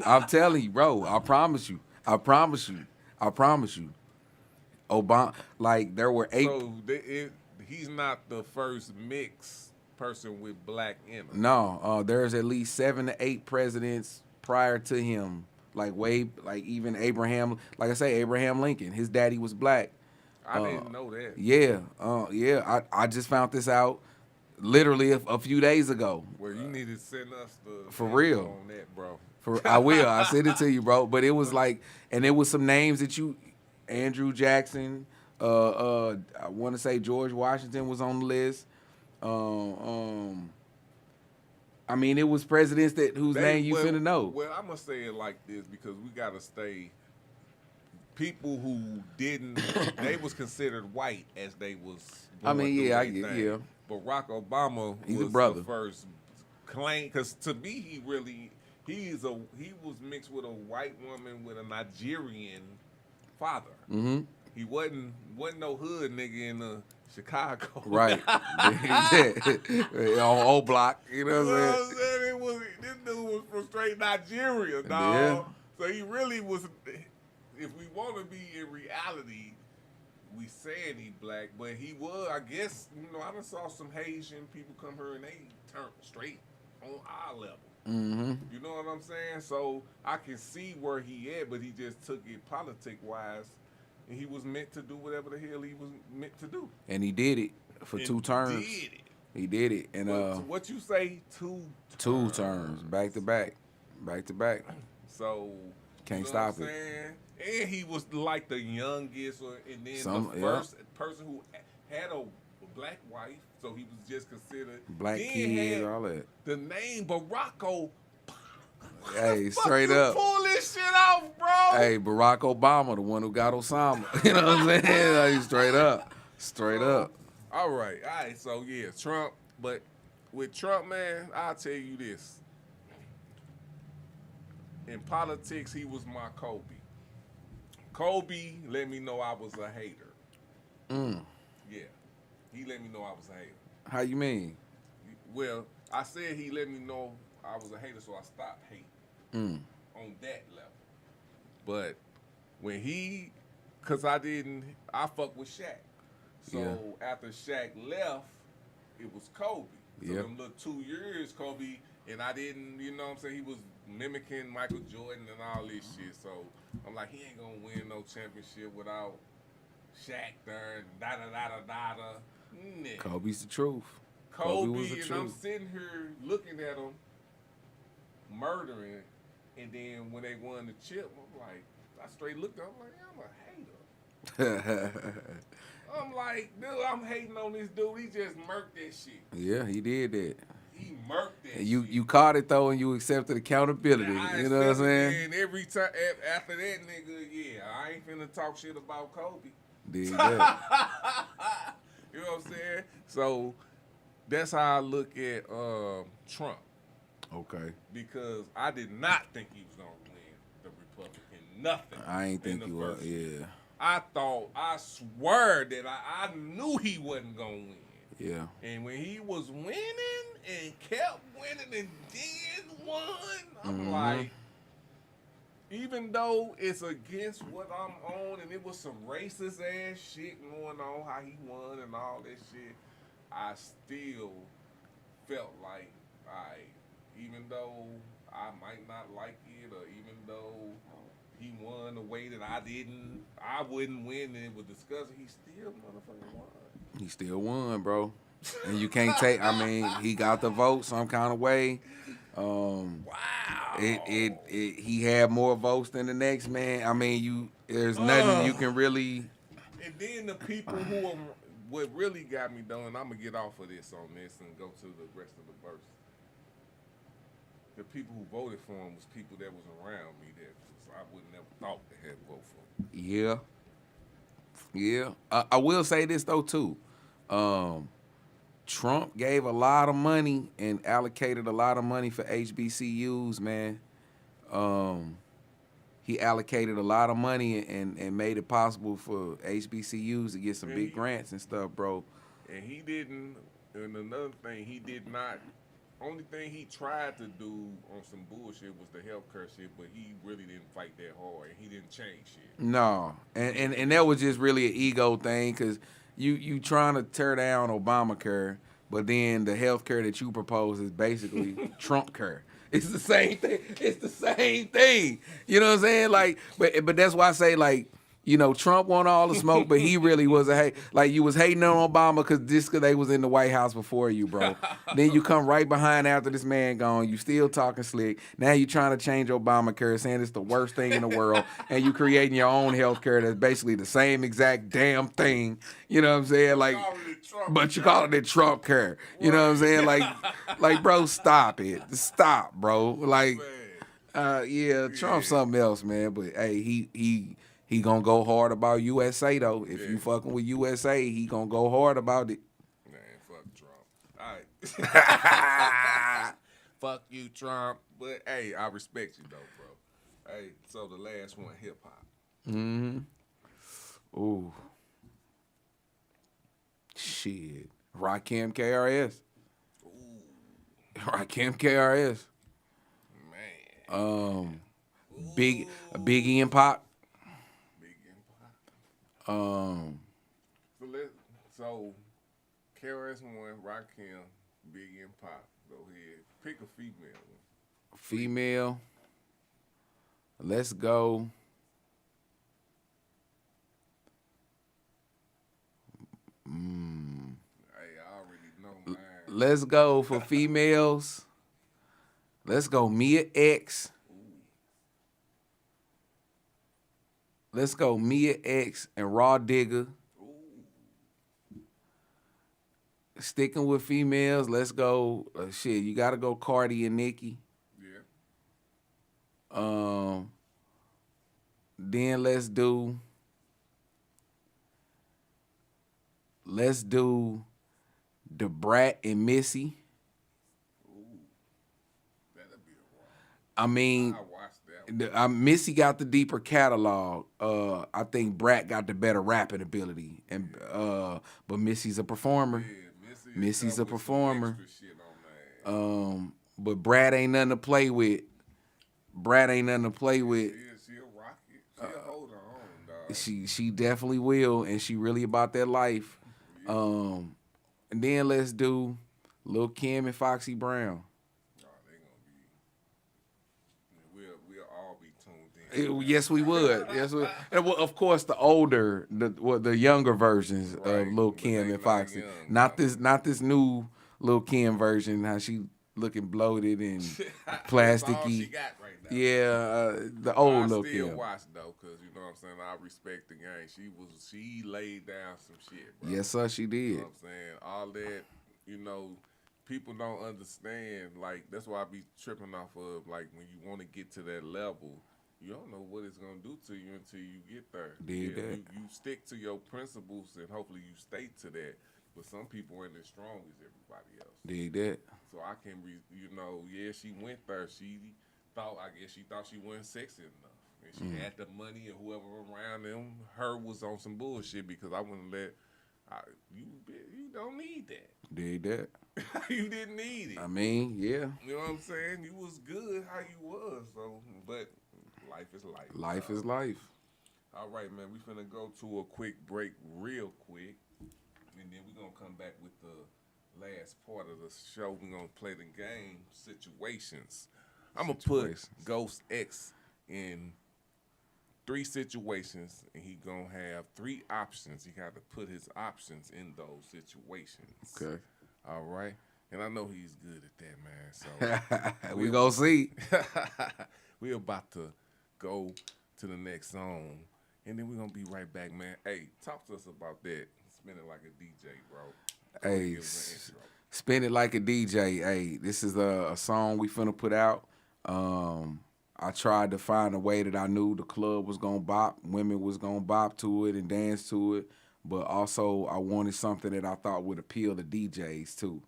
you, bro. I promise you. Obama, like there were 8. So he's not the first mix person with black in them. No, there's at least 7 to 8 presidents prior to him, like even Abraham. Like I say, Abraham Lincoln. His daddy was black. I didn't know that. Yeah. I just found this out literally a few days ago. Well, you need to send us the For info real. on that, bro. I will. I send it to you, bro. But it was like, and it was some names that Andrew Jackson. I want to say George Washington was on the list. I mean, it was presidents whose name you finna know. Well, I'm gonna say it like this because we gotta stay. People who didn't, they was considered white as they was. I mean, yeah, I get get, yeah. Barack Obama He's was a brother. the first claim, because to me, he was mixed with a white woman with a Nigerian father. Mm-hmm. He wasn't no hood nigga in Chicago. Right. On O Block, you know what I'm saying? This dude was from straight Nigeria, dog. Yeah. So he really was. If we want to be in reality, we saying he black, but he was. I guess I done saw some Haitian people come here and they turned straight on our level. Mm-hmm. You know what I'm saying? So I can see where he at, but he just took it politic wise, and he was meant to do whatever the hell he was meant to do. And he did it for 2 terms. He did it. And what you say? 2 terms, back to back. So Can't you know stop what I'm it. saying? And he was like the youngest, and then the yeah. first person who had a black wife, so he was just considered Black then kid, had all that. The name Barack Hey, Fuck straight you up. pull this shit off, bro. Hey, Barack Obama, the one who got Osama. You know what I'm saying? Like, straight up. All right. So yeah, Trump. But with Trump, man, I'll tell you this. In politics, he was my Kobe. Kobe let me know I was a hater. Yeah, he let me know I was a hater. How you mean? Well, I said he let me know I was a hater, so I stopped hating on that level. But when I fuck with Shaq. So after Shaq left, it was Kobe. So them little 2 years, Kobe, and I didn't, you know what I'm saying? He was mimicking Michael Jordan and all this shit. So I'm like, he ain't gonna win no championship without Shaq there, Nah. Kobe's the truth. Kobe was the and truth. I'm sitting here looking at him murdering, and then when they won the chip, I'm like, I straight looked at him, I'm like, I'm a hater. I'm like, dude, I'm hating on this dude. He just murked that shit. Yeah, he did that. He murked that And shit. you caught it though, and you accepted accountability. You know what I'm saying? And every time after that, nigga, I ain't finna talk shit about Kobe. Did that. You know what I'm saying? So that's how I look at Trump. Okay. Because I did not think he was gonna win the Republican nothing. I ain't think you were. first Yeah. I swear that I knew he wasn't gonna win. Yeah. And when he was winning and kept winning and then won, I'm like, even though it's against what I'm on and it was some racist ass shit going on, how he won and all that shit, I still felt like, even though I might not like it, or even though he won the way that I wouldn't win, and it was discussed, he still motherfucking won. He still won, bro. And you can't take. I mean, he got the vote some kind of way. Wow. He had more votes than the next man. I mean, there's nothing you can really. And then the people who what really got me done, I'm gonna get off of this on this and go to the rest of the verse. The people who voted for him was people that was around me that I would never thought they had vote for him. Yeah. I will say this though too. Trump gave a lot of money and allocated a lot of money for HBCUs, man. He allocated a lot of money and made it possible for HBCUs to get some big grants and stuff, bro. And he didn't, and another thing, he did not, only thing he tried to do on some bullshit was the healthcare shit, but he really didn't fight that hard, and he didn't change shit. No, and that was just really an ego thing, because you trying to tear down Obamacare, but then the health care that you propose is basically Trump care. It's the same thing. It's the same thing. You know what I'm saying? Like, but that's why I say, like, you know, Trump want all the smoke, but he really was like you was hating on Obama because they was in the White House before you, bro. Then you come right behind after this man gone. You still talking slick. Now you trying to change Obamacare, saying it's the worst thing in the world, and you creating your own health care that's basically the same exact damn thing. You know what I'm saying? Like, but you call it Trump care. You know what I'm saying? Like, bro, stop it. Stop, bro. Like, yeah, Trump's something else, man. But hey, he gonna go hard about USA though. If you fucking with USA, he gonna go hard about it. Man, fuck Trump. All right. Fuck you, Trump. But hey, I respect you though, bro. Hey, so the last one, hip hop. Ooh. Shit. Rakim KRS. Rakim KRS. Man. Biggie and Pop. So KRS One, Rakim, Biggie and Pop. Go ahead. Pick a female one. Female. Let's go. Hey, I already know mine. Let's go for females. Let's go Mia X. Let's go Mia X and Raw Digger. Sticking with females, let's go. Shit, you gotta go Cardi and Nicki. Yeah. Then let's do the Brat and Missy. That'll be a while. I mean, I watched that one. Missy got the deeper catalog. I think Brat got the better rapping ability, and but Missy's a performer. Yeah, Missy's a performer. Extra shit on that. But Brat ain't nothing to play with. Brat ain't nothing to play with. She'll rock it. She'll hold her own, dog. She definitely will, and she really about that life. Yeah. And then let's do Lil' Kim and Foxy Brown. Oh, they gonna be. We'll all be tuned in. Yes, we would. Yes, we. And well, of course, the younger versions Right, of Lil' but Kim they and not Foxy. young, Not this new Lil' Kim version. How she looking bloated and That's all she plasticky. got right now. Yeah, the old Lil' I still Kim. watch though, cause you know what I'm saying. I respect the game. She laid down some shit, bro. Yes, sir, she You did. know what I'm saying? All that, you know, people don't understand. Like, that's why I be tripping off of, like, when you want to get to that level, you don't know what it's going to do to you until you get there. Dig that. You stick to your principles, and hopefully you stay to that. But some people ain't as strong as everybody else. Dig that. So I can, she went there. I guess she thought she wasn't sexy enough. And she had the money, and whoever around them, her was on some bullshit, because I wouldn't let, you don't need that. Dig that. You didn't need it. I mean, yeah. You know what I'm saying? You was good how you was, so, but life is life. Life is life. All right, man, we finna go to a quick break real quick, and then we're going to come back with the last part of the show. We're going to play the game, Situations. I'm going to put GhostX in 3 situations, and he going to have 3 options. He got to put his options in those situations. Okay. All right? And I know he's good at that, man. So We gonna see. we're about to go to the next song, and then we're going to be right back, man. Hey, talk to us about that. Spinning like a DJ, bro. Hey, Give us an intro. Spin It Like a DJ. Hey, this is a song we finna put out. I tried to find a way that I knew the club was gonna bop, women was gonna bop to it and dance to it, but also I wanted something that I thought would appeal to DJs too.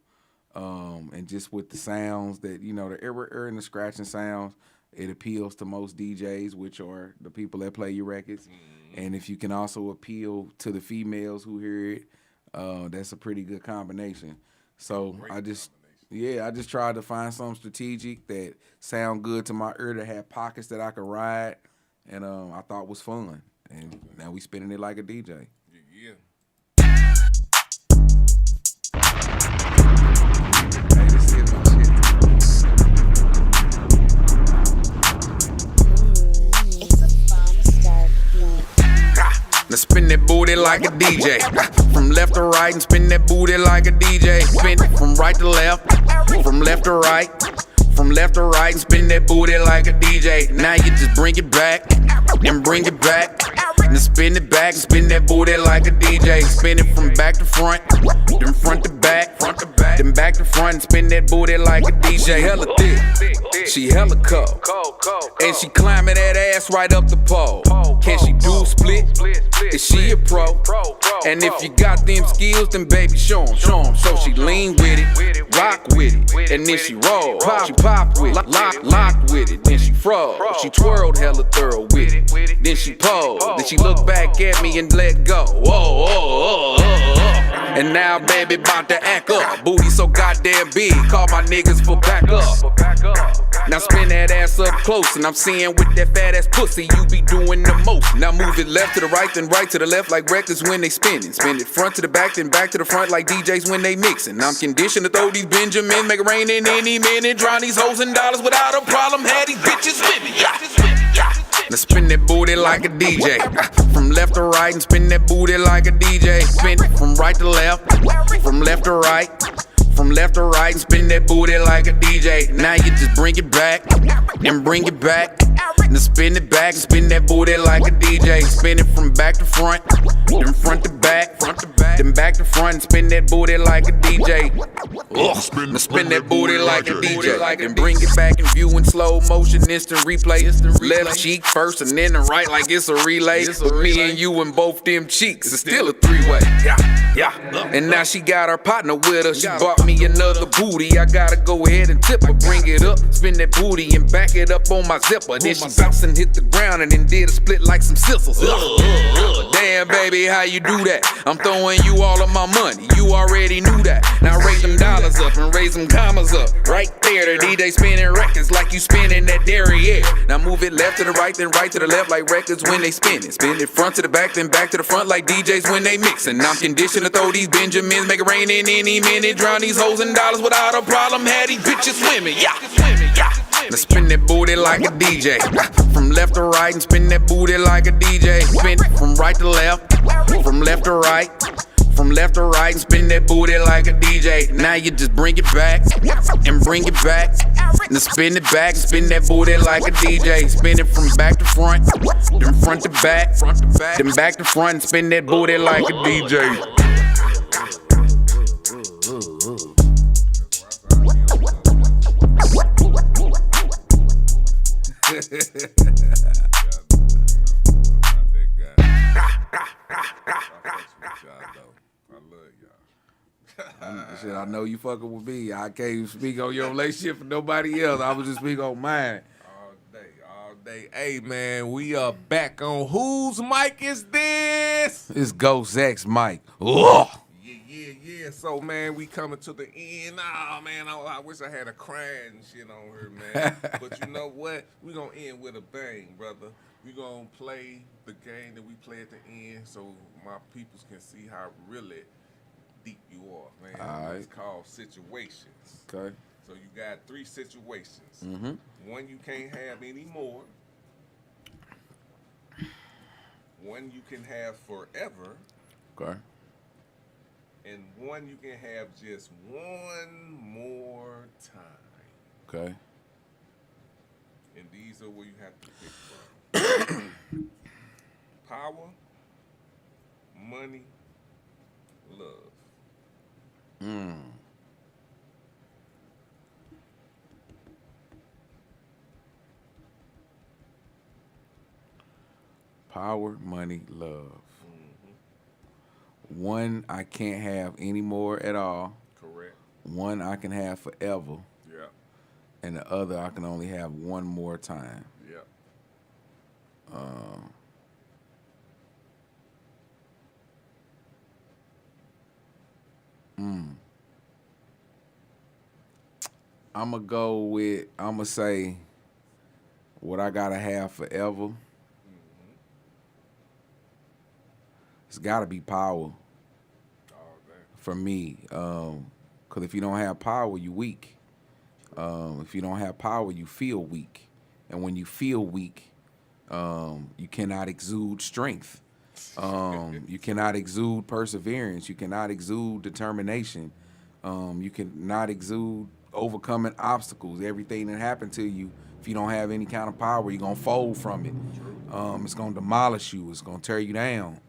And just with the sounds that, you know, the error and the scratching sounds, it appeals to most DJs, which are the people that play your records. Mm-hmm. And if you can also appeal to the females who hear it, that's a pretty good combination. So I just tried to find something strategic that sound good to my ear, that had pockets that I could ride, and I thought was fun. And now we spinning it like a DJ. Yeah. booty like a DJ. From left to right and spin that booty like a DJ. Spin it from right to left, from left to right. From left to right and spin that booty like a DJ. Now you just bring it back and bring it back. And spin it back and spin that booty like a DJ. Spin it from back to front, then front to back, then back to front and spin that booty like a DJ. She hella thick, she hella cold, and she climbing that ass right up the pole. Can she do a split? Is she a pro? And if you got them skills, then baby show 'em. So she lean with it, rock with it, and then she roll. She pop with it, lock with it, then she froze. She twirled hella thorough with it, then she posed. Then she looked back at me and let go. Whoa. And now baby bout to act up. Booty so goddamn big, call my niggas for back up. Now spin that ass up close, and I'm seeing with that fat ass pussy, you be doing the most. Now move it left to the right, then right to the left like records when they spinning. Spin it front to the back, then back to the front like DJs when they mixing. I'm conditioned to throw these Benjamins, make it rain in any minute. Drown these hoes in dollars without a problem. Had these bitches with me. Now spin that booty like a DJ. From left to right and spin that booty like a DJ. Spin it from right to left, from left to right. From left to right and spin that booty like a DJ. Now you just bring it back and bring it back. Now spin it back and spin that booty like a DJ. Spin it from back to front, then front to back, then back to front and spin that booty like a DJ. Now spin that booty like a DJ. Then bring it back in view in slow motion, instant replay. Left cheek first and then the right like it's a relay. With me and you and both them cheeks, it's still a three-way. And now she got her partner with her. She bought me another booty. I gotta go ahead and tip her, bring it up, spin that booty and back it up on my zipper. Then she bounced and hit the ground and then did a split like some scissors. Damn baby, how you do that? I'm throwing you all of my money, you already knew that. Now raise them dollars up and raise them commas up. Right there, the DJ spinning records like you spinning that derriere. Now move it left to the right, then right to the left like records when they spinning. Spin it front to the back, then back to the front like DJs when they mixing. I'm conditioned to throw these Benjamins, make it rain in any minute. Drown these hoes in dollars without a problem. Had these bitches swimming, Now spin that booty like a DJ. From left to right and spin that booty like a DJ. Spin it from right to left, from left to right. From left to right and spin that booty like a DJ. Now you just bring it back and bring it back. Now spin it back and spin that booty like a DJ. Spin it from back to front, then front to back, then back to front and spin that booty like a DJ. Shit, I know you fucking with me. I can't even speak on your relationship for nobody else. I was just speaking on mine. All day. Hey, man, we are back on whose mic is this? It's GhostX mic. Ugh. Yeah. So, man, we coming to the end. Oh, man, I wish I had a crying shit on her, man. But you know what? We gonna end with a bang, brother. We gonna play the game that we play at the end so my peoples can see how really deep you are, man. All right. It's called situations. Okay. So you got 3 situations. Mm-hmm. One you can't have anymore. One you can have forever. Okay. And one you can have just one more time. Okay. And these are where you have to pick from. Power, money, love. Power, money, love. One I can't have anymore at all. Correct. One I can have forever. Yeah. And the other I can only have one more time. Yeah. I'm going to say what I got to have forever. It's got to be power for me. Because if you don't have power, you weak. If you don't have power, you feel weak. And when you feel weak, you cannot exude strength. You cannot exude perseverance. You cannot exude determination. You cannot exude overcoming obstacles. Everything that happened to you, if you don't have any kind of power, you're going to fold from it. It's going to demolish you. It's going to tear you down.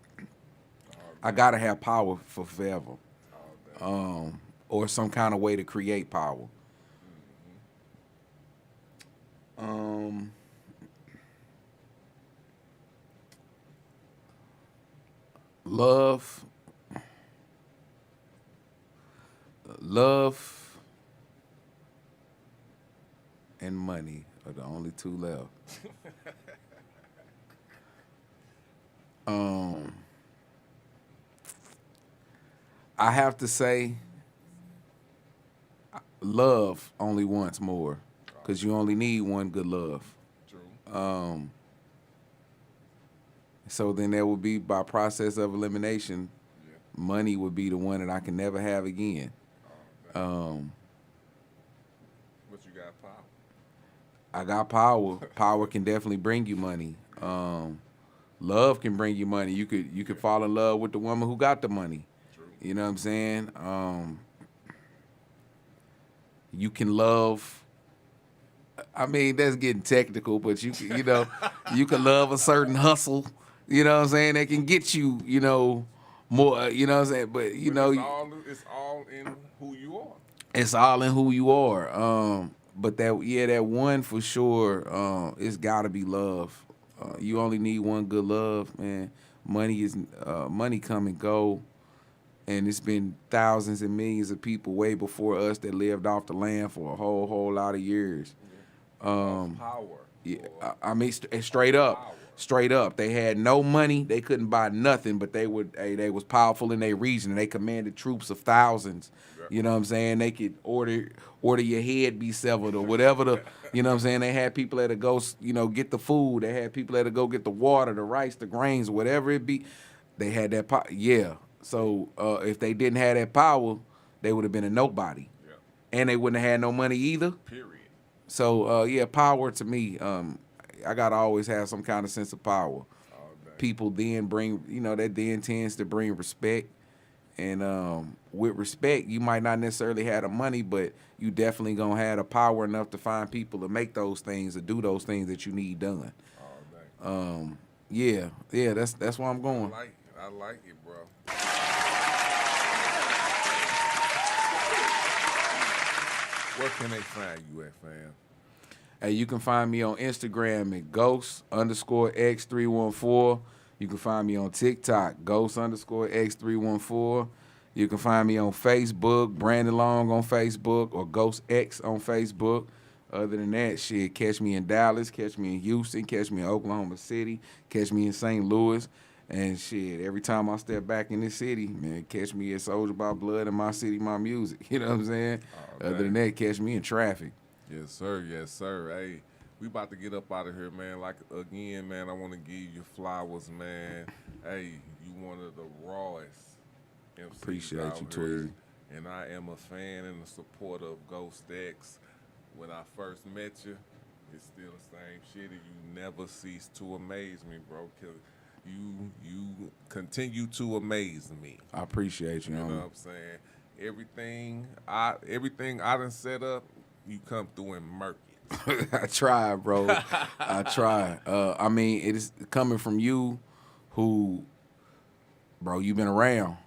I got to have power for forever. Or some kind of way to create power. Love and money are the only two left. I have to say love only once more, because you only need one good love. True. So then there would be, by process of elimination, money would be the one that I can never have again. But you got power. I got power. Power can definitely bring you money. Love can bring you money. You could fall in love with the woman who got the money. True. You know what I'm saying? You can love. I mean, that's getting technical, but you know, you can love a certain hustle. You know what I'm saying? That can get you, more. You know what I'm saying? But it's all in who you are. It's all in who you are. But that one for sure. It's got to be love. You only need one good love, man. Money come and go, and it's been thousands and millions of people way before us that lived off the land for a whole lot of years. Power. Yeah, I mean, straight up, they had no money, they couldn't buy nothing, but they was powerful in their region, and they commanded troops of thousands. You know what I'm saying? They could order your head be severed or whatever you know what I'm saying? They had people that would go, get the food. They had people that would go get the water, the rice, the grains, whatever it be. They had that power. Yeah. So if they didn't have that power, they would have been a nobody. Yeah. And they wouldn't have had no money either. Period. So, power to me, I got to always have some kind of sense of power. People then bring, that then tends to bring respect. And with respect, you might not necessarily have the money, but you definitely going to have the power enough to find people to make those things or do those things that you need done. Yeah, that's where I'm going. I like it, bro. Where can they find you at, fam? Hey, you can find me on Instagram at Ghost_X314. You can find me on TikTok, Ghost_X314. You can find me on Facebook, Brandon Long on Facebook, or GhostX on Facebook. Other than that, shit, catch me in Dallas, catch me in Houston, catch me in Oklahoma City, catch me in St. Louis. And shit, every time I step back in this city, man, catch me at Soldier by Blood and My City, My Music. You know what I'm saying? Other than that, catch me in traffic. Yes, sir. Yes, sir. Hey, we about to get up out of here, man. Like, again, man, I want to give you flowers, man. Hey, you one of the rawest MCs Appreciate out you, here. Tweety. And I am a fan and a supporter of GhostX. When I first met you, it's still the same shit, and you never cease to amaze me, bro. You continue to amaze me. I appreciate you, You know what I'm saying? Everything I done set up, you come through and murk it. I try, bro. I try. I mean, it is coming from you who, bro, you've been around.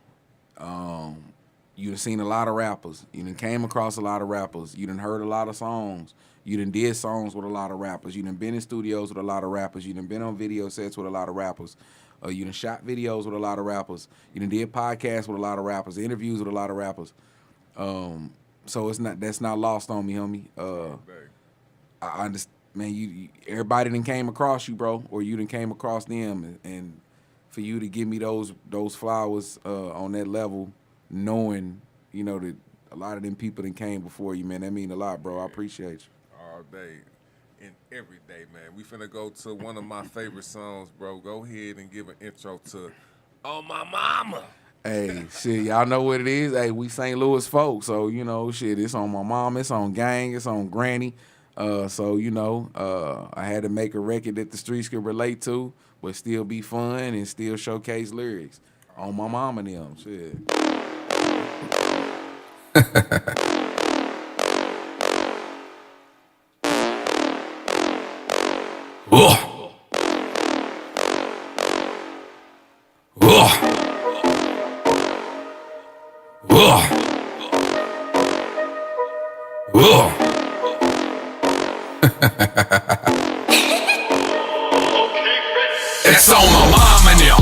You done seen a lot of rappers. You done came across a lot of rappers. You done heard a lot of songs. You done did songs with a lot of rappers. You done been in studios with a lot of rappers. You done been on video sets with a lot of rappers. You done shot videos with a lot of rappers. You done did podcasts with a lot of rappers, interviews with a lot of rappers. So that's not lost on me, homie. I understand, man. You everybody done came across you, bro, or you done came across them, and for you to give me those flowers on that level, knowing that a lot of them people done came before you, man, that mean a lot, bro. I appreciate you. All day and every day, man. We finna go to one of my favorite songs, bro. Go ahead and give an intro to "Oh My Mama." Hey, shit, y'all know what it is. Hey, we St. Louis folks, so shit, it's on my mom, it's on gang, it's on granny. So, you know, I had to make a record that the streets could relate to, but still be fun and still showcase lyrics. On my mom and them, shit. It's on my mama now.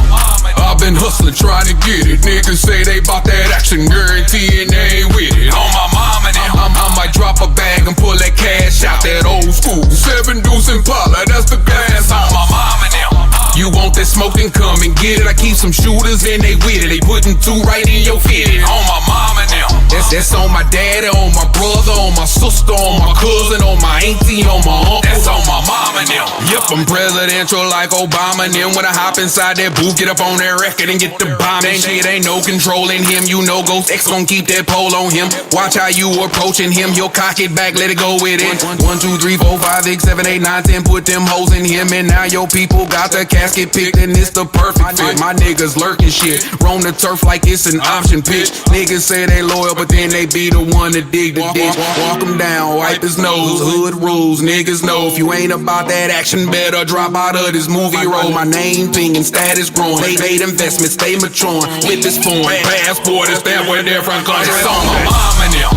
I've been hustling, trying to get it. Niggas say they bought that action, guarantee and they ain't with it. On my mama now. I might drop a bag and pull that cash out, that old school 7 Deuce Impala, that's the gas. On my mama now. You want that smoke, then come and get it. I keep some shooters and they with it. They putting 2 right in your fitted. On my mama now. That's on my daddy, on my brother, on my sister, on my cousin, on my auntie, on my uncle. That's on my mama now. Yep, I'm presidential like Obama. And then when I hop inside that booth, get up on that record and get the bombing. Shit, ain't no controlling him. You know GhostX gon' keep that pole on him. Watch how you approaching him. He'll cock it back, let it go with it. 1, 2, 3, 4, 5, 6, 7, 8, 9, 10. Put them hoes in him. And now your people got the casket picked and it's the perfect fit. My niggas lurking shit. Roam the turf like it's an option pitch. Niggas say they loyal, but then they be the one to dig the ditch. Walk him down, wipe his nose. Hood rules, niggas know. If you ain't about that action, better drop out of this movie role. My name pingin', status growing. They made investments, stay maturing. With this form, passport is stamped with different countries. It's on my mama now.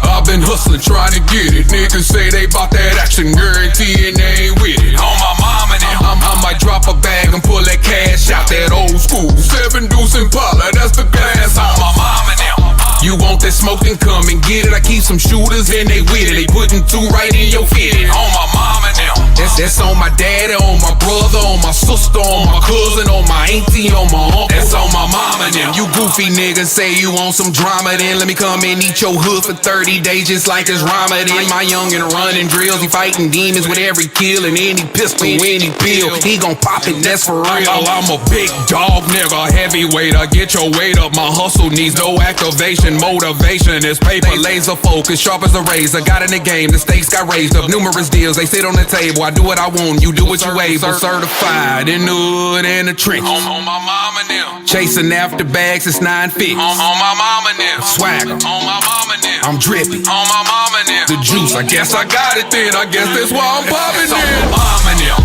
I've been hustling, trying to get it. Niggas say they bought that action, guarantee and they ain't with it. On my mama now. I might drop a bag and pull that cash out, that old school 7 Deuce Impala, that's the gas. On my mama now. You want that smoke, then come and get it. I keep some shooters and they with it. They putting 2 right in your fitted. On my mama now. That's on my daddy, on my brother, on my sister, on my cousin, on my auntie, on my uncle. That's on my mama now. You goofy niggas say you want some drama, then let me come and eat your hood for 30 days just like it's Ramadan. My youngin' running drills, he fighting demons with every kill and any pistol, any pill. He gon' pop it, that's for real. I'm a big dog nigga, heavyweight. I get your weight up, my hustle needs no activation. Motivation is paper, laser focus, sharp as a razor. Got in the game, the stakes got raised up. Numerous deals, they sit on the table. I do what I want, you do what you able. Certified in the hood and the trenches. On my mama now. Chasing after bags, it's 950. On my mama now. Swagger. On my mama now. I'm drippy. On my mama now. The juice, I guess I got it then. I guess that's why I'm popping in. On my mama now.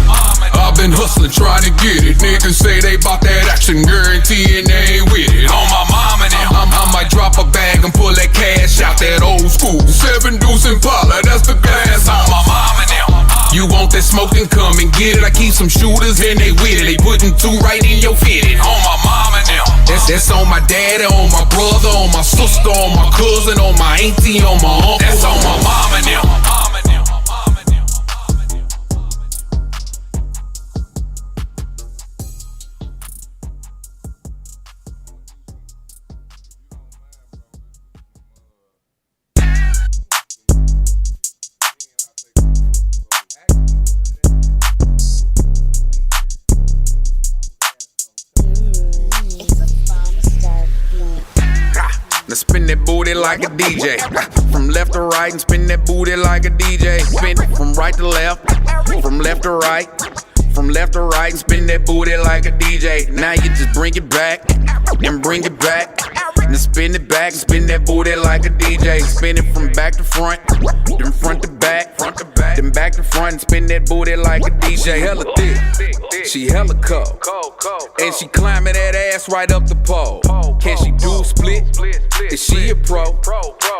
I've been hustling, trying to get it. Niggas say they bought that action, guarantee and they ain't with it. On my mama now. I might drop a bag and pull that cash out, that old school 7 Deuce Impala, that's the gas. On my mama now. You want that smoke, then come and get it. I keep some shooters and they with it. They putting 2 right in your fitted. On my mama now. That's on my daddy, on my brother, on my sister, on my cousin, on my auntie, on my uncle. That's on my mama now. Now spin that booty like a DJ. From left to right and spin that booty like a DJ. Spin it from right to left, from left to right, from left to right and spin that booty like a DJ. Now you just bring it back and bring it back. Then spin it back and spin that booty like a DJ. Spin it from back to front, then front to back, then back to front and spin that booty like a DJ. Hella thick, she hella cold, and she climbing that ass right up the pole. Can she do a split? Is she a pro?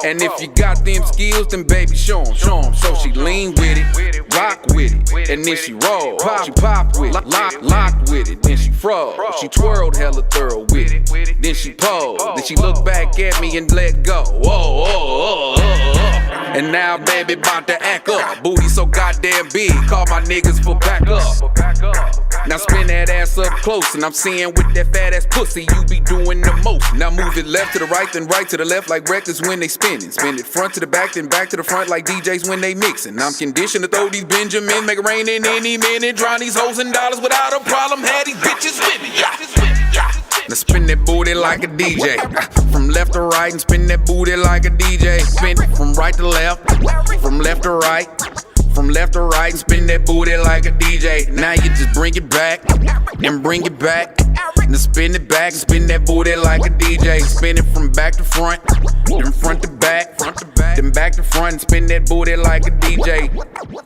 And if you got them skills, then baby show 'em. So she lean with it, rock with it, and then she roll. She pop with it, lock with it, then she froze. She twirled hella thorough with it, then she posed, then she looked back at me and let go. Whoa. And now baby bout to act up. Booty so goddamn big, call my niggas for back up. Now spin that ass up close, and I'm seeing with that fat ass pussy, you be doing the most. Now move it left to the right, then right to the left like records when they spinning. Spin it front to the back, then back to the front like DJs when they mixing. I'm conditioned to throw these Benjamins, make it rain in any minute. Drown these hoes in dollars without a problem. Had these bitches with me. Now spin that booty like a DJ. From left to right and spin that booty like a DJ. Spin it from right to left, from left to right, From left to right and spin that booty like a DJ. Now you just bring it back and bring it back. Then spin it back and spin that booty like a DJ. Spin it from back to front, then front to back, then back to front and spin that booty like a DJ.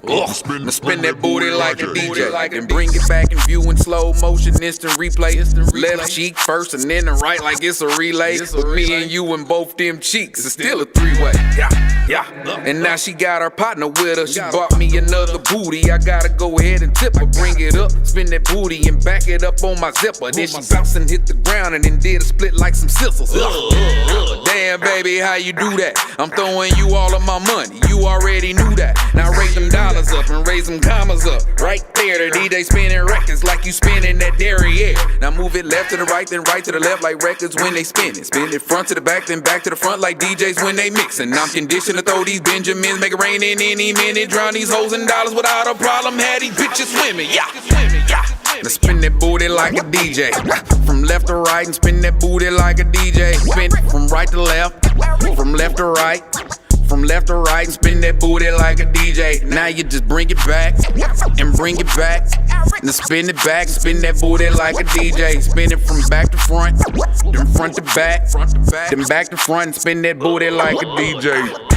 Now spin that booty like a DJ. Then bring it back in view in slow motion, instant replay. Left cheek first and then the right like it's a relay. But me and you and both them cheeks, it's still a three-way. Yeah. And now she got her partner with her. She bought me another booty. I gotta go ahead and tip her. Bring it up, spin that booty and back it up on my zipper. Then she bounced and hit the ground and then did a split like some scissors. Damn, baby, how you do that? I'm throwing you all of my money. You already knew that. Now raise them dollars up and raise them commas up. Right there, the DJ spinning records like you spinning that derriere. Now move it left to the right, then right to the left like records when they spin it. Spin it front to the back, then back to the front like DJs when they mixin'. I'm conditioned to throw these Benjamins, make it rain in any minute. Drown these hoes in dollars without a problem. Had these bitches swimming, yeah. Now spin that booty like a DJ. From left to right and spin that booty like a DJ. Spin it from right to left, from left to right. From left to right and spin that booty like a DJ. Now you just bring it back and bring it back. Then spin it back and spin that booty like a DJ. Spin it from back to front, then front to back, then back to front and spin that booty like a DJ.